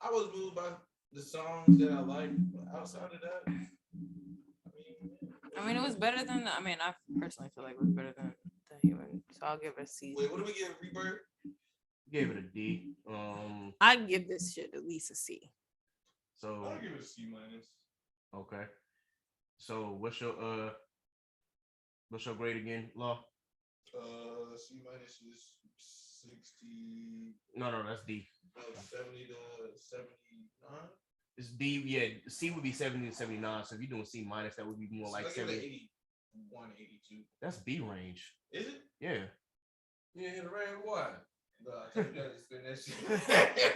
I was moved by the songs that I liked. But outside of that, I mean, it was better than. I mean, I personally feel like it was better than the Human. So I'll give it a C. wait, what do we give Rebirth? Gave it a D. I give this shit at least a C. So I'll give it a C minus. okay. So what's your grade again, Law? C minus is 60. No, that's D. 70 to 79. It's D. Yeah, C would be 70 to 79. So if you're doing C minus, that would be more like So I give it 70. 81, 82. That's B range. Is it? Yeah. You hit a red one. No, I told you guys to spend that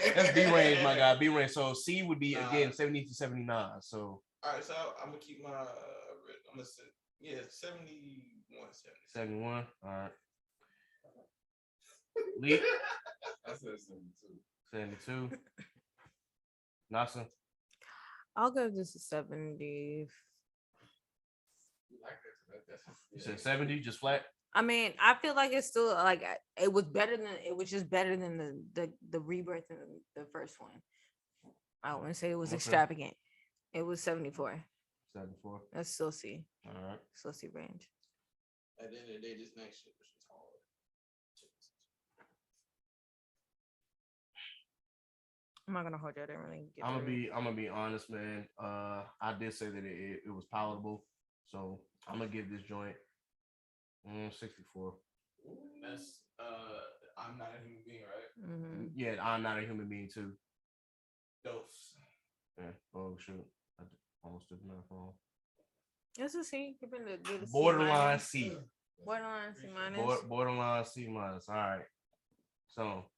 shit. That's B range, my guy. B range. So C would be Nah. again 70 to 79. So All right, so I'm gonna keep my. I'm gonna say 71, 70. 71. All right. Leak I said 72. 72. Nasa. I'll give this a 70. You like that? You said 70, just flat. I mean, I feel like it's still like it was better than it was just better than the rebirth in the first one. I wouldn't say it was Okay. extravagant. It was 74. 74. That's still C. All right. Still C range. At the end of the day, this next shit was just hard. I'm not gonna hold you. I didn't really get I'm through it. gonna be honest, man. I did say that it was palatable, so I'm gonna give this joint 64. That's I'm not a human being, right? Mhm. Yeah, I'm Not a Human Being too. Dose. Yeah. Oh shoot, I almost took my phone. It's a C. Give it a C Borderline minus. C. Borderline C minus. Borderline C minus. All right. So.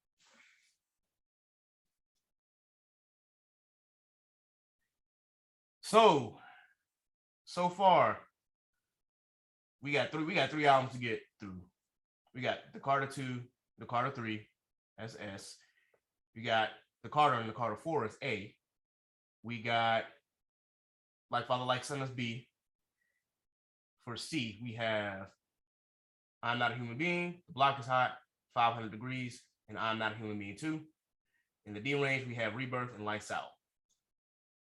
So far, we got three albums to get through. We got the Carter 2, the Carter 3, that's S. We got the Carter and the Carter 4 is A. We got Like Father Like Son is B. For C, we have I'm Not a Human Being, The Block is Hot, 500 Degrees, and I'm Not a Human Being 2. In the D range, we have Rebirth and Lights Out.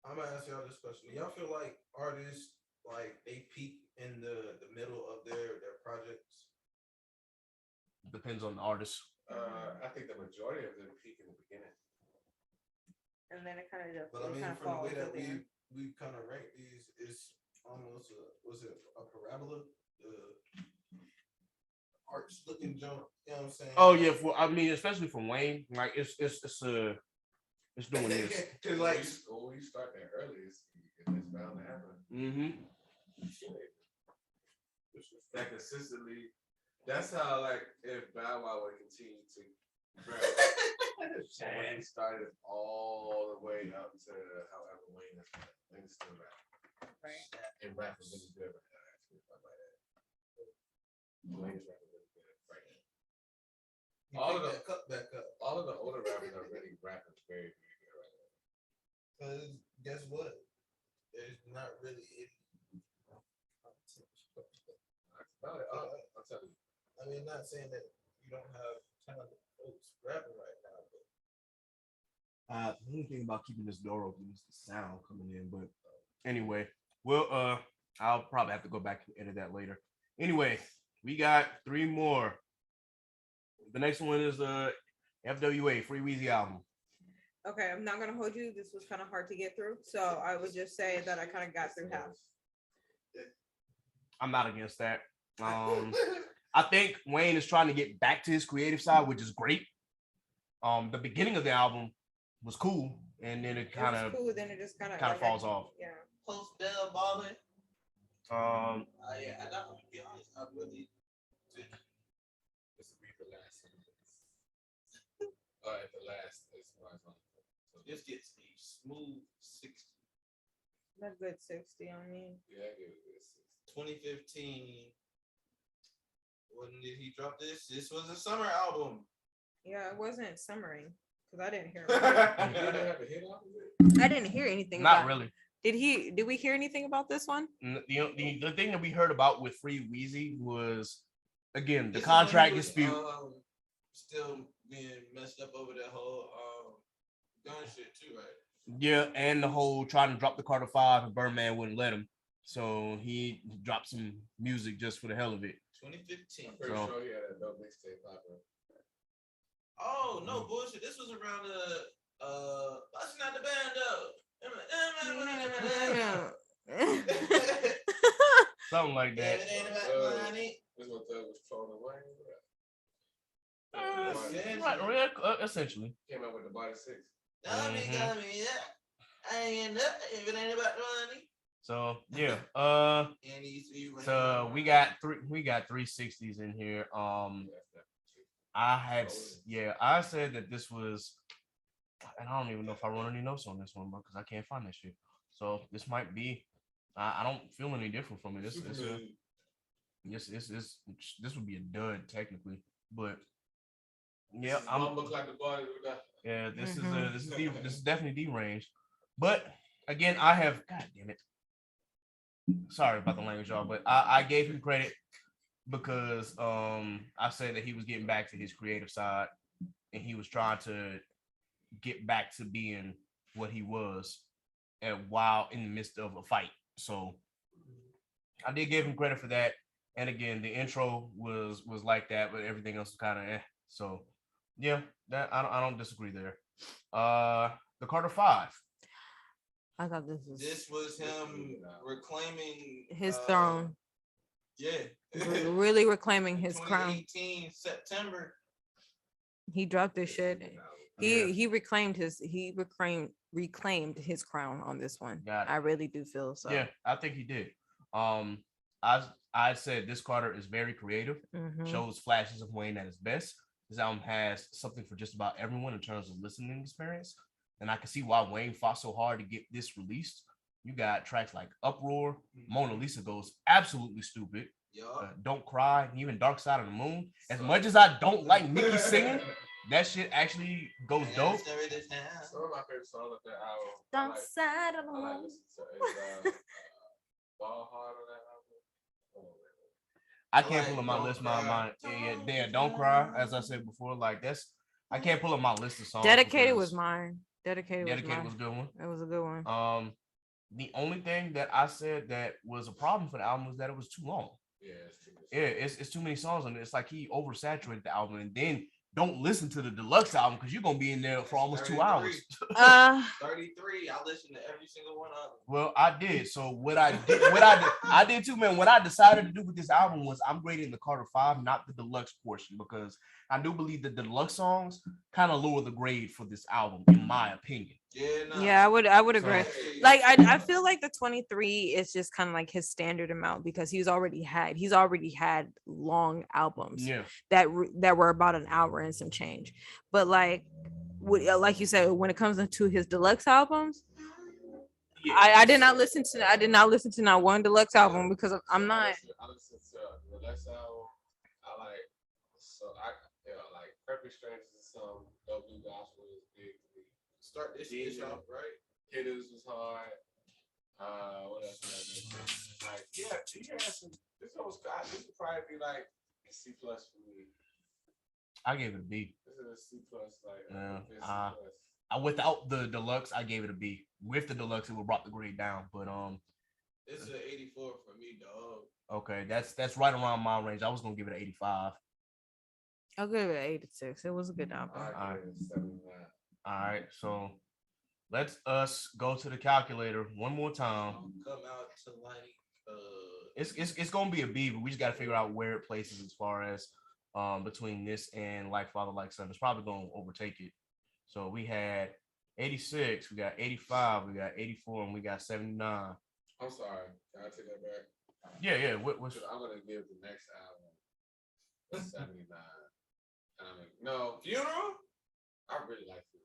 I'm gonna ask y'all this question. Do y'all feel like artists like they peak in the middle of their projects? Depends on the artist. I think the majority of them peak in the beginning. And then it kind of just. But I mean, from the way that we kind of rank these, it's almost was it a parabola? Arch looking jump. You know what I'm saying? Oh yeah, I mean, especially from Wayne, like it's doing this. Cause like you start there early, it's bound to happen. Mm-hmm. That consistently. That's how, like, if Bow Wow would continue to rap, Wayne started all the way up to however Wayne is still rap. Right. And rap is really good right now, actually. If I might add. Wayne is rapping really good right now. All of the older rappers are really rapping very, very good right now. Cause guess what? There's not really any. I'll tell you. I mean, not saying that you don't have talented folks rapping right now, but The only thing about keeping this door open is the sound coming in. But anyway, well, I'll probably have to go back and edit that later. Anyway, we got three more. The next one is the FWA Free Weezy album. Okay, I'm not gonna hold you. This was kind of hard to get through, so I would just say that I kind of got through half. I'm not against that. I think Wayne is trying to get back to his creative side, which is great. The beginning of the album was cool, and then it kind of cool. Then it just kind of falls off. Yeah. post Bell balling. Um, Yeah, I got to be honest. I really This gets a smooth 60. A good 60 on me. Yeah, I give it a good 60. 2015. When did he drop this? This was a summer album. Yeah, it wasn't summering because I didn't hear. Did it have a hit off of it? I didn't hear anything. Not about really. Did we hear anything about this one? The thing that we heard about with Free Weezy was, again, the This is when he contract was, dispute. Still being messed up over that whole gun shit too, right? Yeah, and the whole trying to drop the Carter 5 and Birdman wouldn't let him. So he dropped some music just for the hell of it. 2015. I'm pretty sure he had a dope mixtape popping. Oh no bullshit! This was around the busting out the band up. Something like that. It ain't about money. This one Thug was trolling Wayne. Essentially. Came out with the Body 6. Got me, yeah. I ain't getting nothing if it ain't about money. So yeah. And So we got 360s in here. I said that this was, and I don't even know if I wrote any notes on this one, bro, because I can't find that shit. So this might be, I don't feel any different from it. This would be a dud technically, but yeah, this is definitely deranged. But again, God damn it. Sorry about the language, y'all, but I gave him credit because I said that he was getting back to his creative side and he was trying to get back to being what he was while in the midst of a fight. So I did give him credit for that. And again, the intro was like that, but everything else was kind of So yeah, that I don't disagree there. The Carter 5. I thought this was him reclaiming his throne. Yeah. Really reclaiming his crown. 2018 September. He dropped this shit. He reclaimed his crown on this one. I really do feel so. Yeah, I think he did. I said this Carter is very creative, shows flashes of Wayne at his best. This album has something for just about everyone in terms of listening experience. And I can see why Wayne fought so hard to get this released. You got tracks like Uproar, Mona Lisa Goes Absolutely Stupid, Don't Cry, and even Dark Side of the Moon. As much as I don't like Nicki singing, that shit actually goes dope. Some of my favorite songs of that album. Dark Side of the Moon. Ball Hard on that album. I can't pull up my list. Don't Cry. As I said before, like I can't pull up my list of songs. Dedicated was mine. Dedicated was a good one. It was a good one. The only thing that I said that was a problem for the album was that it was too long. It's too many songs on it. It's like he oversaturated the album, and then don't listen to the deluxe album because you're gonna be in there for almost 2 hours. 33. I listened to every single one of them. Well, I did. So what I did too, man. What I decided to do with this album was I'm grading the Carter 5, not the deluxe portion, because I do believe the deluxe songs kind of lower the grade for this album, in my opinion. Yeah, I would agree. Like I feel like the 23 is just kind of like his standard amount because he's already had long albums that were about an hour and some change. But like you said, when it comes to his deluxe albums, I did not listen to not one deluxe album because I'm not. I listened to the deluxe album. I like Perfect Strangers and some dope new gospel is big to me. Start this off, right? Hitters was hard. What else? Like, he had some. This would probably be like a C+ for me. I gave it a B. This is a C+. Without the deluxe, I gave it a B. With the deluxe, it would brought the grade down. But this is an 84 for me, dog. Okay, that's right around my range. I was gonna give it an 85. I'll give it an 86. It was a good album. All right, so let's go to the calculator one more time. Come out to like it's gonna be a B, but we just gotta figure out where it places as far as between this and Like Father Like Son. It's probably gonna overtake it. So we had 86, we got 85, we got 84, and we got 79. I'm sorry, can I take that back? Yeah. I'm gonna give the next album a 79. No, Funeral. I really like Funeral.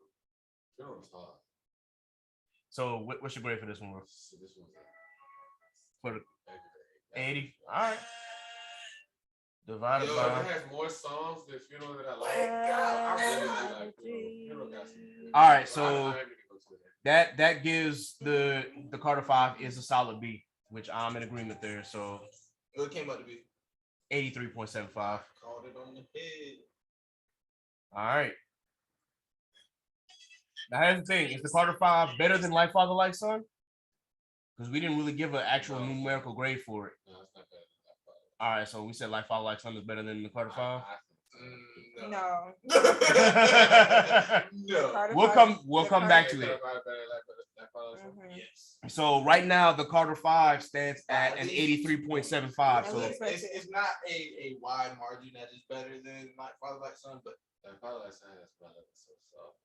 Funeral's hard. So what's your grade for this one, bro? So this one's For the 80. All right. Divided Yo, by. it has more songs than Funeral that I like. I really do like Funeral. Funeral got some good. All right, So so I ain't gonna go to that gives the Carter 5 is a solid B, which I'm in agreement there. So What came out to be? 83.75. Called it on the head. All right. Now here's the thing: is the Carter 5 better than Like Father Like Son? Because we didn't really give an actual numerical grade for it. No, it's not better than that. All right, so we said Like Father Like Son is better than the Carter 5. No. No. Carter We'll five- come back to it. Mhm. So right now the Carter 5 stands at an 83.75. So It's not a wide margin that is better than Like Father Like Son, but Like Father Like Son is probably so soft.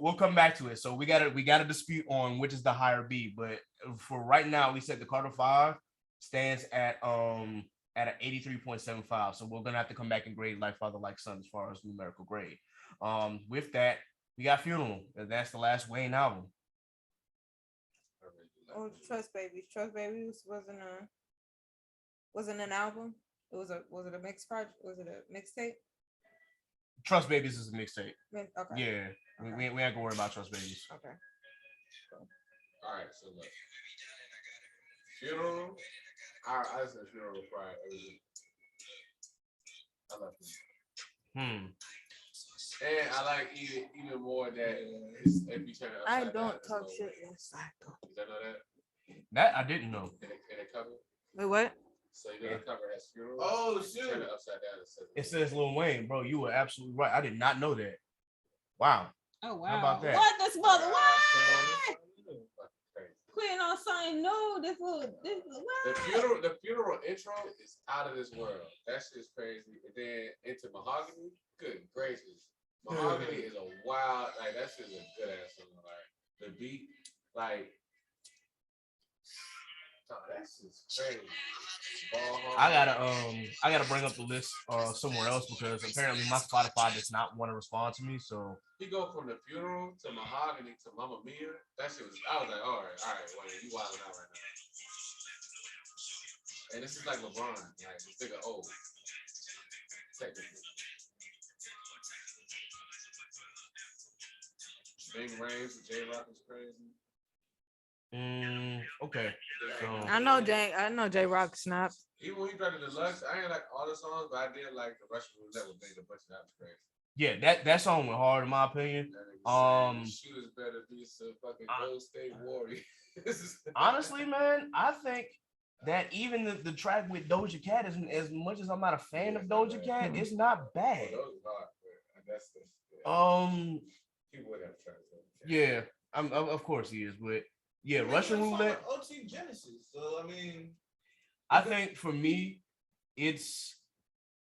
we'll come back to it. So we got a dispute on which is the higher B, but for right now we said the Carter 5 stands at an 83.75. So we're gonna have to come back and grade Like Father Like Son as far as numerical grade. With that, we got Funeral. That's the last Wayne album. Oh, Trust Babies. Trust Babies wasn't an album. Was it a mixed project? Was it a mixtape? Trust Babies is a mixtape. Okay. Yeah, we ain't gonna worry about Trust Babies. Okay. All right, so look. Funeral. I listen to Funeral Friday every week. I love it. And I like even more that it's if you turn it I upside down, don't it's talk lower. shit inside though. Did you know that? That I didn't know. In the cover. Wait, what? So you know the cover has Funeral. Oh, You shit. turn it upside down. It says Lil Wayne, bro. You were absolutely right. I did not know that. Wow. Oh wow. How about that? What this mother? What? Crazy. Putting on something new. This The what? funeral intro is out of this world. That shit's crazy. And then into Mahogany, good gracious. Mahogany is a wild, like that shit's a good ass song. Like the beat, like oh, that shit's crazy. I gotta bring up the list somewhere else because apparently my Spotify does not want to respond to me. So He go from the funeral to Mahogany to Mamma Mia. That shit was. I was like, all right, well, you wilding out right now. And this is like LeBron, like this nigga old. Technically. Big Range with J-Rock is crazy. okay. So I know J Rock snapped. Even when he dropped the deluxe, I ain't like all the songs, but I did like the Russian Roulette with Big the Butcher. That was crazy. yeah, that song went hard in my opinion. Shooters better be some fucking Gold State Warrior. Honestly, man, I think that even the track with Doja Cat is as much as I'm not a fan of Doja Cat, it's not bad. He would have tried to. Yeah, of course he is, but yeah, Russian Roulette. OT Genesis. So I mean, I think for me, it's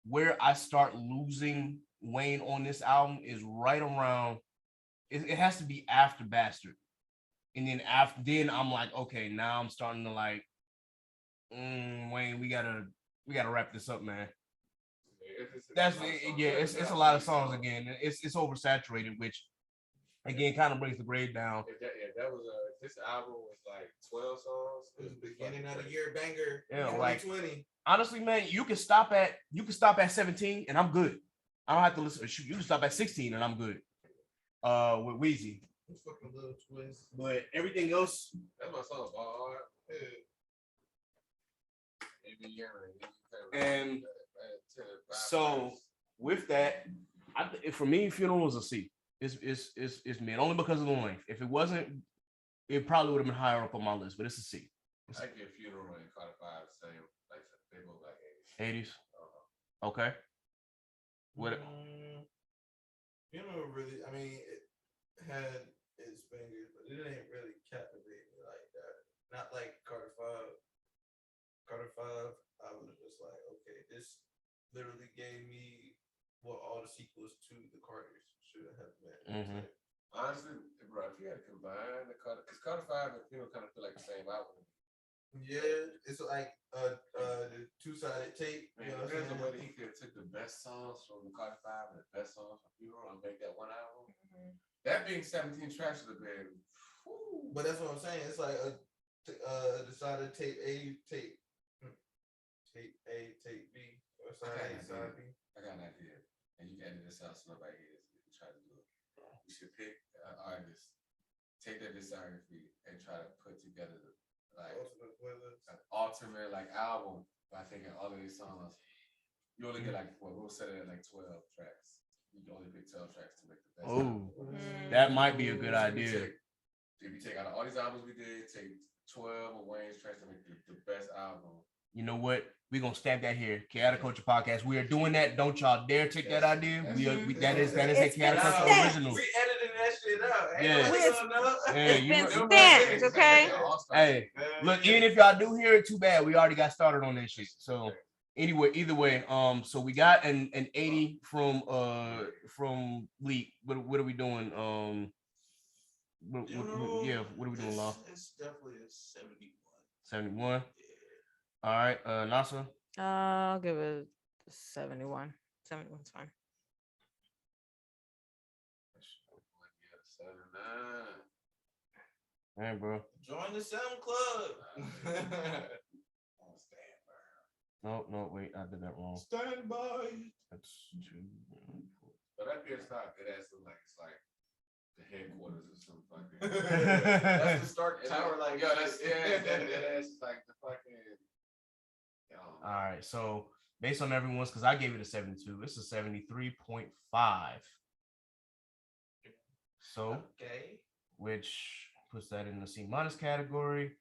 where I start losing Wayne on this album is right around. It has to be after Bastard, and then then I'm like, okay, now I'm starting to like, Wayne, we gotta wrap this up, man. That's it's a lot of songs again. It's oversaturated, which again kind of brings the grade down. If that was this album was like 12 songs. it was the beginning of the year banger. Yeah, 2020. Honestly, man, you can stop at 17 and I'm good. I don't have to listen. Shoot, you can stop at 16 and I'm good. With Weezy. Fucking little twist. But everything else, That's my song, Ball Hard. and so with that, for me, Funeral is a C. It's mid only because of the length. If it wasn't, it probably would have been higher up on my list. But it's a C. I give Funeral and Carter 5 the same. Like they both like 80s. Okay. What? Funeral really, I mean, it had its fingers, but it ain't really captivate me like that. Not like Carter 5. Carter 5, I was just like, okay, this literally gave me what all the sequels to the Carters should have been. Honestly, bro, if you had to combine the Carter, because Carter 5 and Funeral kind of feel like the same album. Yeah, it's like the two two-sided tape. You know what There's a I'm way saying? that he could have took the best songs from the Carter Five and the best songs from Hero and make that one album. That being 17 tracks would have been. But that's what I'm saying. It's like a decided tape A, tape A, tape B, or side A, side B. I got an idea, and you can edit this out so nobody hears it. Try to do it. You should pick an artist, take their discography, and try to put together like an ultimate like album by thinking all of these songs. You only get like we'll set it at like 12 tracks. You can only pick 12 tracks to make the best. Oh, that might be a good idea. If you take out all these albums we did, take 12 of Wayne's tracks to make the best album. You know what? We're gonna stamp that here. Chaotic Culture Podcast. We are doing that. Don't y'all dare take that idea. That is a Chaotic Culture original. We edited that shit out. Yeah. Stamped, okay? Hey, look, even if y'all do hear it, too bad. We already got started on that shit. So anyway, either way, so we got an 80 from Leake. What are we doing? What are we doing, Law? It's definitely a 71. 71. All right, Nasa. I'll give it 71. 71's fine. 79. Hey, bro. Join the 7 Club. No, wait, I did that wrong. Stand by. That's 2. But that beer's not good ass like it's like the headquarters or something. That's the Stark Tower, like that's like the fucking. All right, so based on everyone's, because I gave it a 72, it's a 73.5. So, okay, which puts that in the C- category,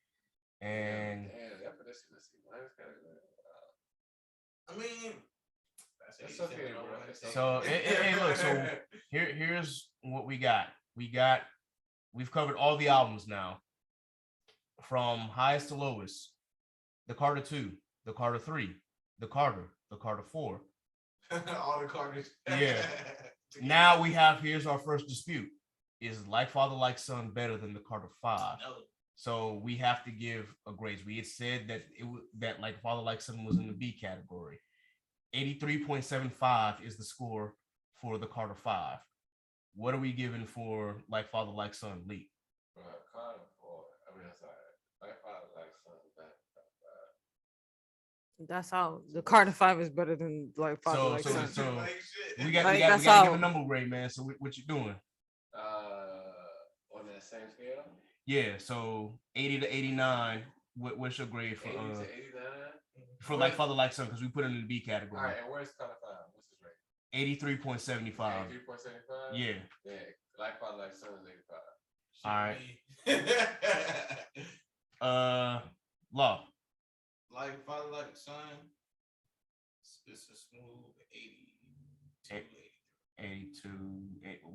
and that put us in the C- category. I mean, that's okay, bro. so look, so here's what we got. We've covered all the albums now, from highest to lowest. The Carter 2, the Carter 3, the Carter 4. all the Carters. Yeah. Now here's our first dispute. Is Like Father, Like Son better than the Carter 5? No. So we have to give a grade. We had said that that Like Father, Like Son was in the B category. 83.75 is the score for the Carter 5. What are we giving for Like Father, Like Son, Leake? Carter 4. I mean, sorry. Like Father, Like Son. That's all. The Carter 5 is better than like Father Like Son. So we Like, got to that's give all. a number grade, man. So what you doing? On that same scale? Yeah, so 80 to 89. What's your grade for 80 to 89? for Like Father, Like Son? Because we put it in the B category. All right, and where's Carter 5? What's his rate? 83.75. 83.75? Yeah. Yeah, Like Father, Like Son is 85. All right. Law. Like Father, Like Son. It's a smooth 82. 82.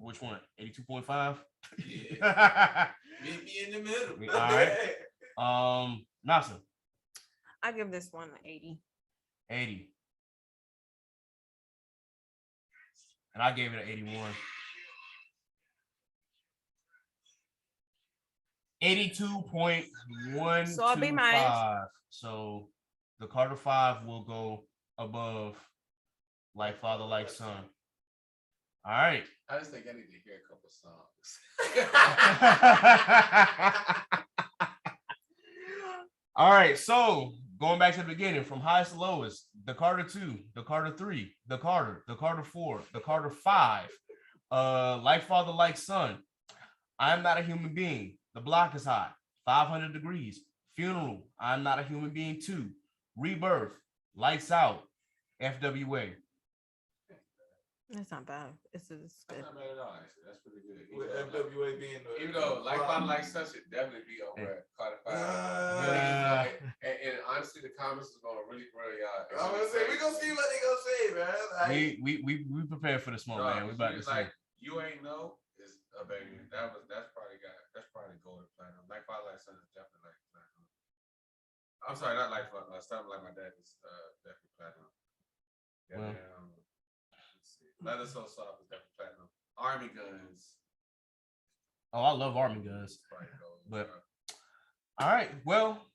Which one? 82.5? Yeah. Meet me in the middle. All right. Nasa. I give this one an 80. 80. And I gave it an 81. 82.125. So I'll be minus. So the Carter 5 will go above Like Father, Like Son. All right. I just think I need to hear a couple songs. All right. So going back to the beginning, from highest to lowest, the Carter 2, the Carter 3, the Carter 4, the Carter 5, Like Father, Like Son, I'm Not a Human Being, The Block Is Hot, 500 Degrees, Funeral, I'm Not a Human Being 2, Rebirth, Lights Out, FWA. That's not bad. It's good. That's not bad at all, actually. That's pretty good. With FWA being the Even though Like Father, Like Son should definitely be over Carter 5. And honestly, the comments is gonna really grill y'all. I'm gonna say we gonna see what they gonna say, man. Like, We prepared for this moment, man. We about to say. Like, You Ain't Know is a baby. That's probably gold and platinum. Like Father, Like Son is definitely like platinum. I'm sorry, not Like Father, Something Like My Dad is definitely platinum. Yeah. Well. Let's see. Leather So Soft is definitely platinum. Army Guns. Oh, I love Army Guns. Probably gold. But all right, well,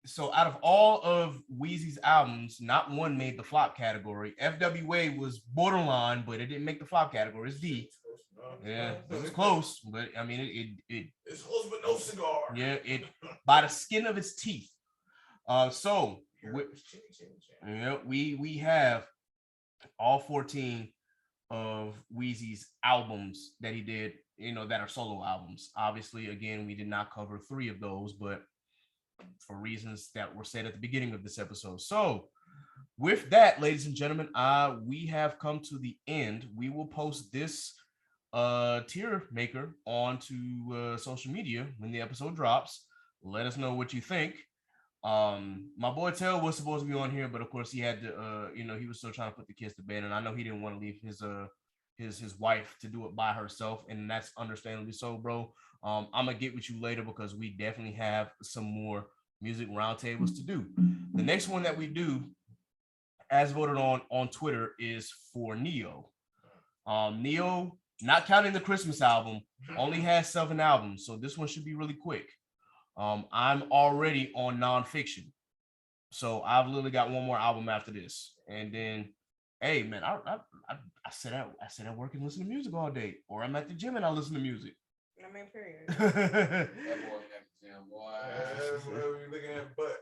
So out of all of Wheezy's albums, not one made the flop category. FWA was borderline, but it didn't make the flop category. It's D. Yeah, it was close, but I mean it's close, but no cigar. Yeah, it by the skin of its teeth. So we have all 14 of Wheezy's albums that he did, that are solo albums. Obviously, again, we did not cover 3 of those, but for reasons that were said at the beginning of this episode. So with that, ladies and gentlemen, we have come to the end. We will post this tier maker onto social media when the episode drops. Let us know what you think. My boy Tell was supposed to be on here, but of course he had to he was still trying to put the kids to bed, and I know he didn't want to leave his wife to do it by herself, and that's understandably so, bro. I'm gonna get with you later because we definitely have some more music roundtables to do. The next one that we do, as voted on Twitter, is for Neo. Neo, not counting the Christmas album, only has 7 albums, so this one should be really quick. I'm already on nonfiction, so I've literally got one more album after this, and then, hey man, I sit at work and listen to music all day, or I'm at the gym and I listen to music. I mean, period. That boy at the gym, boy. You looking at butt.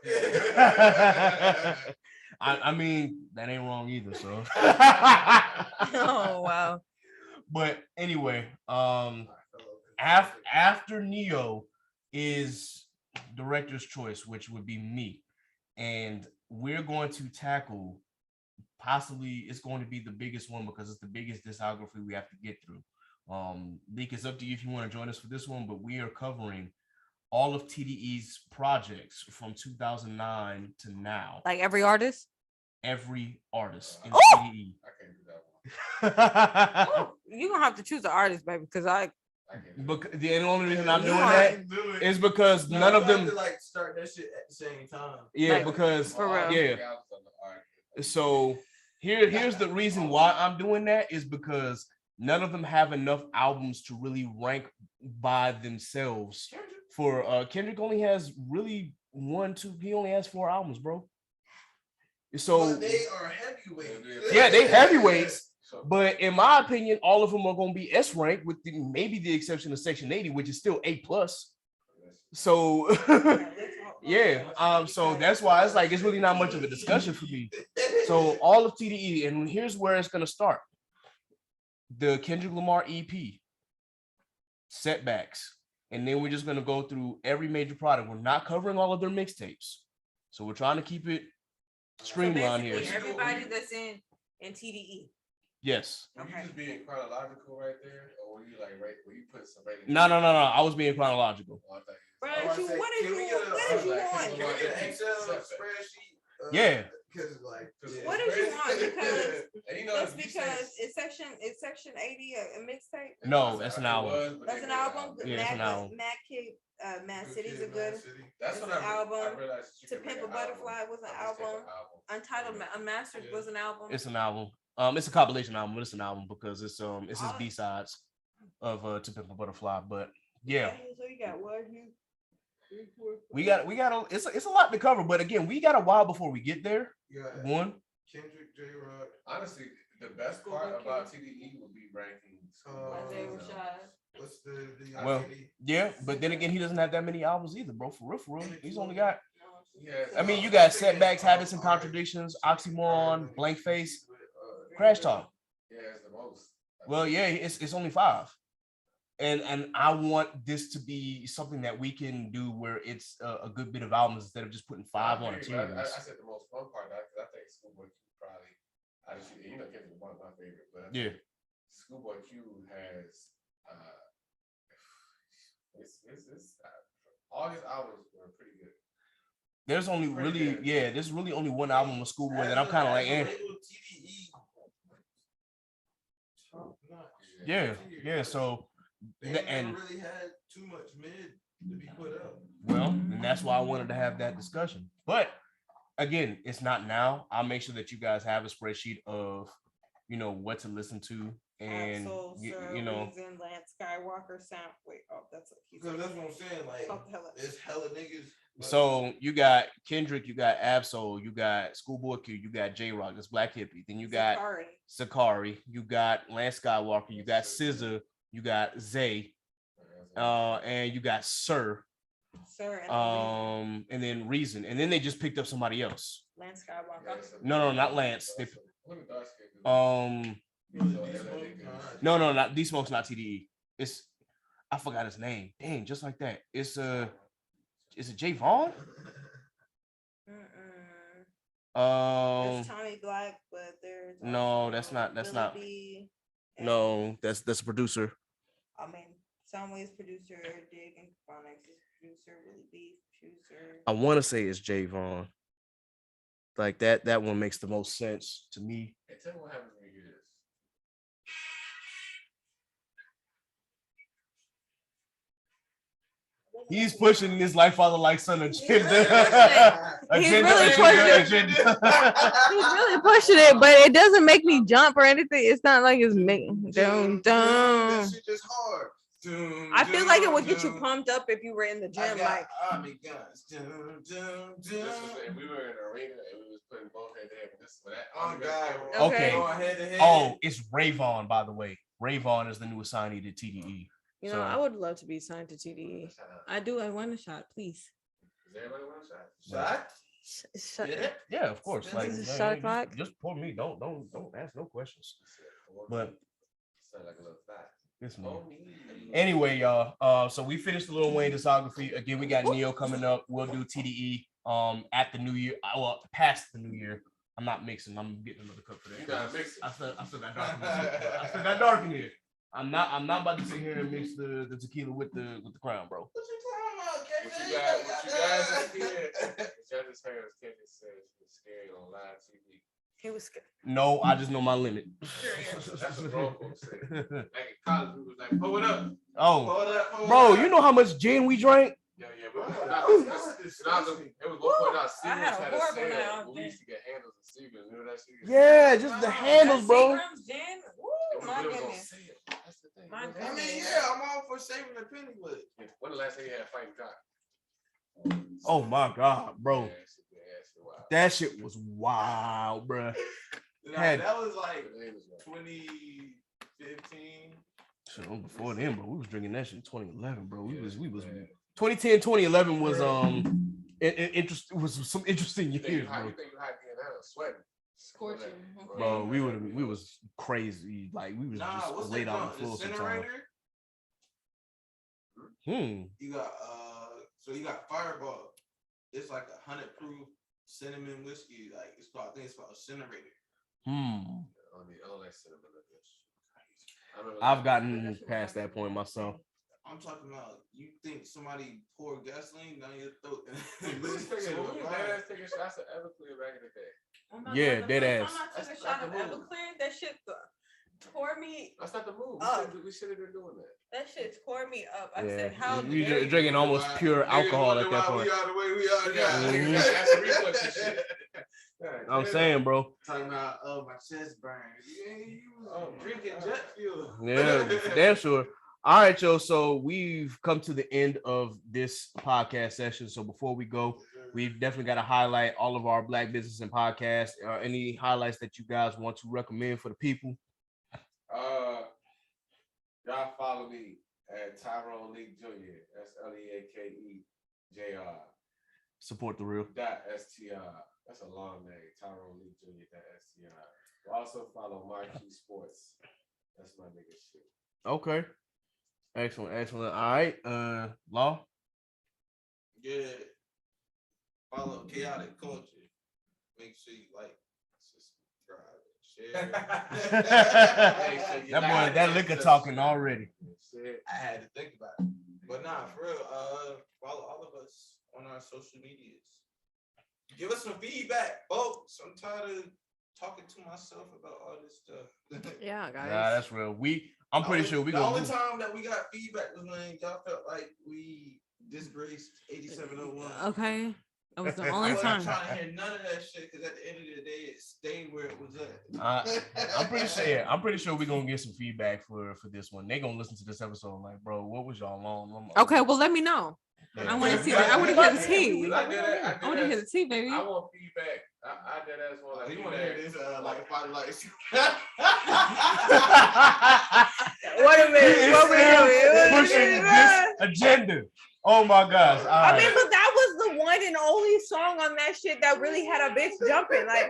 I mean, that ain't wrong either. So. Oh wow. But anyway, after Neo is director's choice, which would be me, and we're going to tackle, possibly it's going to be the biggest one because it's the biggest discography we have to get through. Leake, it's up to you if you want to join us for this one, but we are covering all of TDE's projects from 2009 to now. Like every artist? Every artist in Oh! TDE. I can't do that one. You're gonna have to choose an artist, baby, because I can't do that. Because the only reason I'm doing Yeah. that is because none of them. To, like, start that shit at the same time. Yeah, Like, because for real. yeah. So here's the reason why I'm doing that is because none of them have enough albums to really rank by themselves. For Kendrick only has really 1, 2. He only has 4 albums, bro. So But they are heavyweights. yeah, they heavyweights. But in my opinion, all of them are going to be S rank, with maybe the exception of Section 80, which is still A+. So yeah, so that's why it's like it's really not much of a discussion for me. So all of TDE, and here's where it's going to start: the Kendrick Lamar EP, Setbacks, and then we're just going to go through every major product. We're not covering all of their mixtapes, so we're trying to keep it streamlined here. Everybody that's in TDE. Yes. Were you just being chronological right there, or were you like were you putting some ratings? No. I was being chronological. Oh, I thought Bro, Oh, I what say, did can we you get a- want? I was What like, did can you we want? get an Excel spreadsheet? Yeah. Because like, What did you want? Because And you know, just if you said- because it's section 80 a mixtape. No, that's an It album. was, but That's they an made album. Yeah, it's an album. Mad City's a good. That's It's when an I album. realized you To could make Pimp a an Butterfly was an a mixtape album. Untitled Unmastered was an album. It's an album. It's a compilation album, but it's an album because it's his B-sides of To Pimp a Butterfly. But yeah, So you got 1, 2, 3, 4. we got it's a lot to cover. But again, we got a while before we get there. Yeah. One. Kendrick, J-Rock. Honestly, the best part about TDE would be ranking. Isaiah Rashad. What's the Well, identity? yeah, but then again, he doesn't have that many albums either, bro. For real. He's only got. Yes. I mean, you got Setbacks, Habits, and Contradictions, Oxymoron, Blank Face, Crash Talk. Yeah, it's the most. Well, yeah, it's only 5. And I want this to be something that we can do where it's a good bit of albums instead of just putting 5 on a tier I list. said the most fun part. I think Schoolboy Q probably. Kendrick is one of my favorite, but Yeah. Schoolboy Q has all his albums were pretty good. There's only there's really only one album of Schoolboy that I'm kind of like, yeah. So They never and really had too much mid to be put up. well, and that's why I wanted to have that discussion. But again, it's not now. I'll make sure that you guys have a spreadsheet of what to listen to and Absol, Sir, you know. Reason, Lance Skywalker, Sam. Wait, oh, that's he's. Because that's what I'm saying. Like, Fuck the hell up. there's hella niggas. So you got Kendrick, you got Absol, you got Schoolboy Q, you got J Rock, that's Black Hippie. Then you got Sakari, you got Lance Skywalker, you got SZA, you got Zay, and you got Sir. And then Reason, and then they just picked up somebody else. Lance Skywalker. No, not Lance. They, no, not D Smoke's not TDE. It's I forgot his name. Dang, just like that. Is it Jay Vaughn? There's Tommy Black, but there's no, that's not. No, that's a producer. I mean, Soundwave's producer, Dig and Phonics is producer, Willie B producer. I want to say it's Jay Vaughn. Like that one makes the most sense to me. Hey, tell me what happens when you hear this. He's pushing this like father, like son agenda. He's really pushing it, but it doesn't make me jump or anything. It's not like it's making dum. That shit just hard. I feel like it would get you pumped up if you were in the gym. Like, Army guns. This was, and we were in an arena and we was putting both head to head. This for that. Oh God. Okay. Head to head. Oh, it's Rayvon, by the way. Rayvon is the new assignee to TDE. You know, I would love to be signed to TDE. I do. I want a shot, please. Does everybody want a shot? Shot? Yeah, of course. Like, This is a shot o'clock. Just pour me. Don't ask no questions. But sound like a little fat. it's me. Anyway, y'all. So we finished the Lil Wayne discography. Again, we got Neo coming up. We'll do TDE at the new year. Well, past the new year. I'm not mixing. I'm getting another cup for that. You gotta mix it. I still got dark in here. I still got dark in here. I'm not about to sit here and mix the tequila with the Crown, bro. What you talking about, What you guys just heard? Judges heard Kevin said he was scared on live TV. he was scared. No, I just know my limit. That's what bro folks said. Like in college, we was like, pull it up. Oh, Pull it up. bro, you know how much gin we drank? Yeah, but it was one point out. I had a Seagram's horrible sale. night. We used to get handles and Seagram's. Remember that shit? Yeah, just the handles, bro. Seagram's gin. Woo, my goodness. That's the thing. My I goodness. mean, yeah, I'm all for saving the penny, but When the last time you had a fighting cock? Oh my God, bro. Yeah, shit wild. That shit was wild, bro. Had- that was like It was wild. 2015. Shit, before then, bro, we was drinking that shit in 2011, bro. We was 2010, 2011 was was some interesting You think years, you hot? bro. You think you hot getting out? Sweating. Scorching. Bro, we was crazy. Like we was Nah, what's just laid that out on joint? the floor sometimes. Incinerator? You got so you got Fireball. It's like 100 proof cinnamon whiskey. Like it's called, I think it's called Incinerator. I don't like cinnamon like this. I've gotten past that point myself. I'm talking about you think somebody poured gasoline down your throat. We was taking shots of Everclear back in the day. Oh my Yeah, God, dead the ass. first time I took a shot of Everclear, that shit tore me. That's not the move. Oh. We should have been doing that. That shit tore me up. I Yeah, said, how we dare you? drinking almost pure alcohol at that point. We are the way we are now. Mhm. That's the reflex and shit. I'm saying, bro. Talking about my chest burns. Yeah, you was drinking jet fuel. Yeah, damn sure. All right, yo. So we've come to the end of this podcast session. So before we go, we've definitely got to highlight all of our Black business and podcasts. Any highlights that you guys want to recommend for the people? Y'all follow me at Tyrone Leake Jr. That's LEAKE JR. Support the real. .str. That's a long name. Tyrone Leake Jr. .str. Also follow Marquee Sports. That's my nigga shit. Okay. Excellent. All right. Law. Yeah. Follow Chaotic Culture. Make sure you like, subscribe, and share. That liquor talking already. I had to think about it. But nah, for real, follow all of us on our social medias. Give us some feedback, folks. I'm tired of talking to myself about all this stuff. Yeah, guys. Nah, that's real. I'm pretty sure we the gonna. only time that we got feedback was when y'all felt like we disgraced 8701. Okay. That was the I only wasn't time. trying to hear none of that shit because at the end of the day, it stayed where it was at. I'm pretty sure we're gonna get some feedback for this one. They gonna listen to this episode like, bro, what was y'all on? Okay, well, let me know. Yeah. I want to see that. I want to hear the tea. I did that. I want to hear the tea, baby. I want feedback. I did as well. Like, You want to hear this? Like, if I like. What a minute. What we doing? Pushing this agenda. Oh my gosh. I mean, but that was the one and only song on that shit that really had a bitch jumping. Like,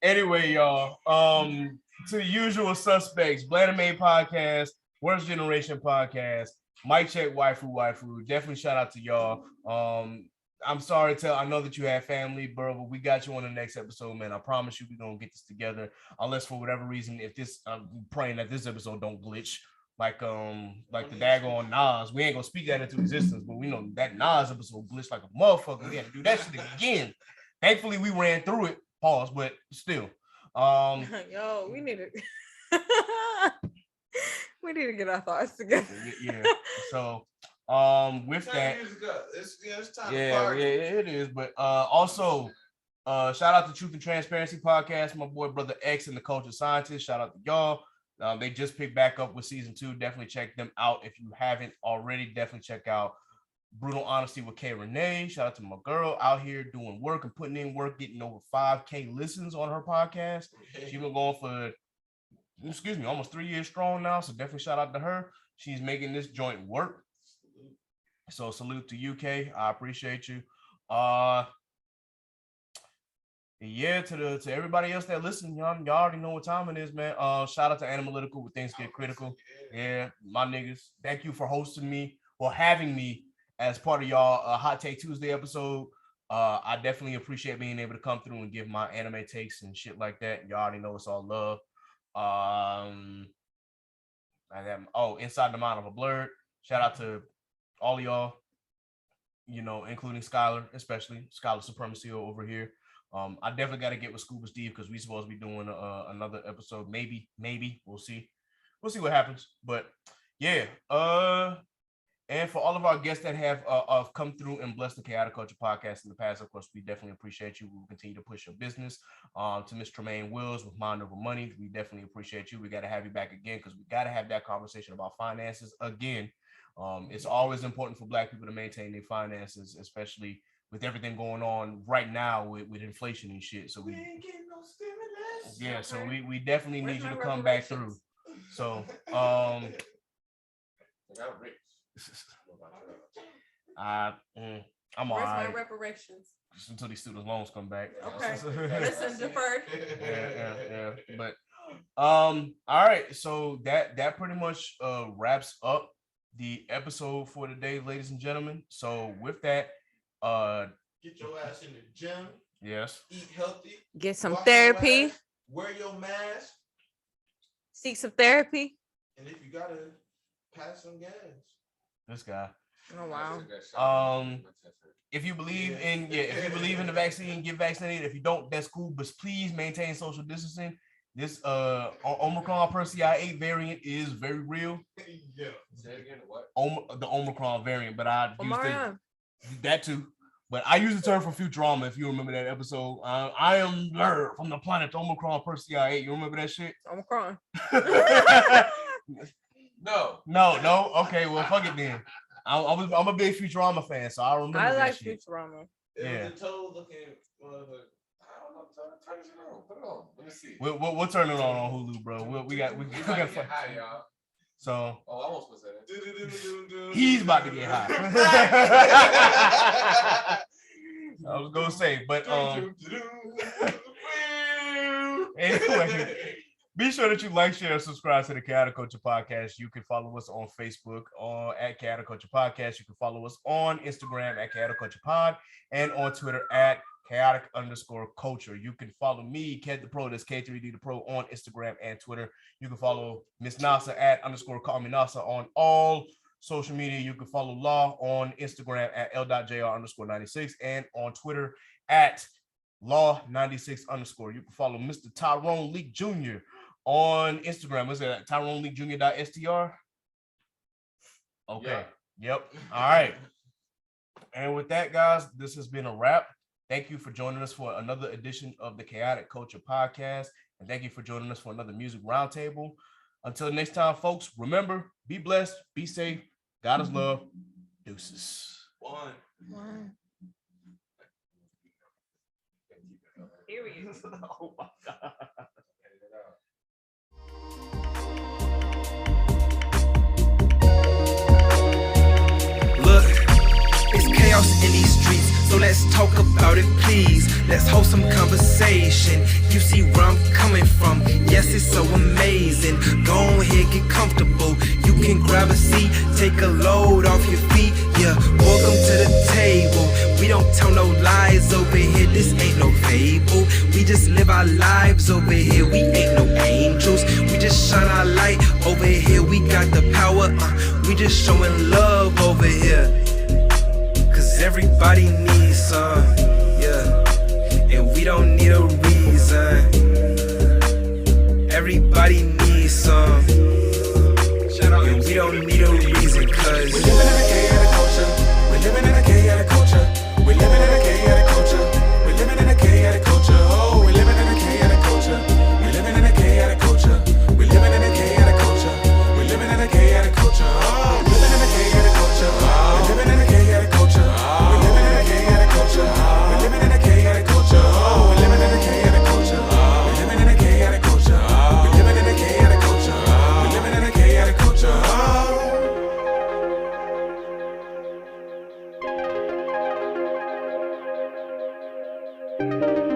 anyway, y'all. To the usual suspects, Bladder Made Podcast, Worst Generation Podcast, Mic Check Waifu. Definitely shout out to y'all. I'm sorry I know that you have family, bro, but we got you on the next episode, man. I promise you we're gonna get this together. Unless for whatever reason, if this I'm praying that this episode don't glitch. Like the daggone Nas. We ain't gonna speak that into existence, but we know that Nas episode glitched like a motherfucker. We had to do that shit again. Thankfully, we ran through it. Pause, but still. yo, we need to get our thoughts together. Yeah. So with that, It's time yeah, to party. it is. But also shout out to Truth and Transparency Podcast, my boy Brother X and the Culture Scientist. Shout out to y'all. They just picked back up with season 2. Definitely check them out if you haven't already. Definitely check out Brutal Honesty with K Renee. Shout out to my girl out here doing work and putting in work, getting over 5K listens on her podcast. She's been going for almost 3 years strong now. So definitely shout out to her. She's making this joint work. So salute to UK. I appreciate you. Yeah, to everybody else that listen, y'all already know what time it is, man. Shout out to Analytical with Things Get Critical. Yeah, my niggas. Thank you for hosting me or having me as part of y'all Hot Take Tuesday episode. I definitely appreciate being able to come through and give my anime takes and shit like that. Y'all already know it's all love. Inside the Mind of a Blurred. Shout out to all of y'all, including Skylar, especially Skylar Supremacy over here. I definitely got to get with Scuba Steve because we supposed to be doing another episode. Maybe we'll see what happens. But yeah, and for all of our guests that have come through and blessed the Chaotic Culture Podcast in the past, of course, we definitely appreciate you. We'll continue to push your business. To Miss Tremaine Wills with Mind Over Money, we definitely appreciate you. We got to have you back again because we got to have that conversation about finances again. It's always important for Black people to maintain their finances, especially with everything going on right now with inflation and shit. So we ain't getting no stimulus. Yeah, so we definitely need you to come back through. So I'm all Where's right. my reparations? Just until these student loans come back. Okay. Listen, deferred. Yeah. But all right. So that pretty much wraps up the episode for today, ladies and gentlemen. So with that, get your ass in the gym. Yes. Eat healthy. Get some wash therapy. your ass, wear your mask. Seek some therapy. And if you gotta pass some gas. This guy. Oh wow. If you believe in the vaccine, get vaccinated. If you don't, that's cool. But please maintain social distancing. This Omicron Persei 8 variant is very real. Yeah. Say it again. What? The Omicron variant, but I used Omarion. that too. But I use the term from Futurama. If you remember that episode, I am Blur from the planet Omicron Persei 8. You remember that shit? Omicron. No. No. Okay, well, fuck it then. I'm a big Futurama fan, so I remember. I that like shit. Futurama. It was a toad looking. I don't know. Turn this on. Put it on. Let me see. We'll turn it on Hulu, bro. We got We about to get high, y'all. So Oh, I almost was that. he's about to get high. I was gonna say, but anyway, be sure that you like, share, and subscribe to the Chaotic Culture Podcast. You can follow us on Facebook at Chaotic Culture Podcast. You can follow us on Instagram at Chaotic Culture Pod and on Twitter at chaotic_culture. You can follow me, Ked the Pro, that's K3D the Pro on Instagram and Twitter. You can follow Miss Nasa at _callmenasa on all social media. You can follow Law on Instagram at L.JR_96 and on Twitter at Law96_. You can follow Mr. Tyrone Leake Jr. on Instagram. Is it Tyrone Leake Jr.str? Okay. Yeah. Yep. All right. And with that, guys, this has been a wrap. Thank you for joining us for another edition of the Chaotic Culture Podcast. And thank you for joining us for another Music Roundtable. Until next time, folks, remember, be blessed, be safe. God is love. Deuces. One. Period. Oh my God. Look, it's chaos in these streets, so let's talk about it, please. Let's hold some conversation. You see where I'm coming from. Yes, it's so amazing. Go ahead, get comfortable. You can grab a seat, take a load off your feet. Yeah, welcome to the table. We don't tell no lies over here. This ain't no fable. We just live our lives over here. We ain't no angels. We just shine our light over here. We got the power. We just showing love over here. Cause everybody needs some, yeah. And we don't need a reason. Everybody needs some. And we don't need a reason, cause we're living in a chaotic culture. We're living in a chaotic culture. We're living in a chaotic culture. We're living in a chaotic culture. Oh, we're living in a chaotic culture. We're living in a chaotic culture. We're living in a chaotic culture. We're living in a chaotic culture. Oh, we're living in a chaotic culture. We're living in a chaotic culture. We're living in a chaotic culture. We're living in a chaotic culture. Oh, we're living in a chaotic culture. We're living in a chaotic culture. We're living in a chaotic culture. We're living in a chaotic culture. Oh.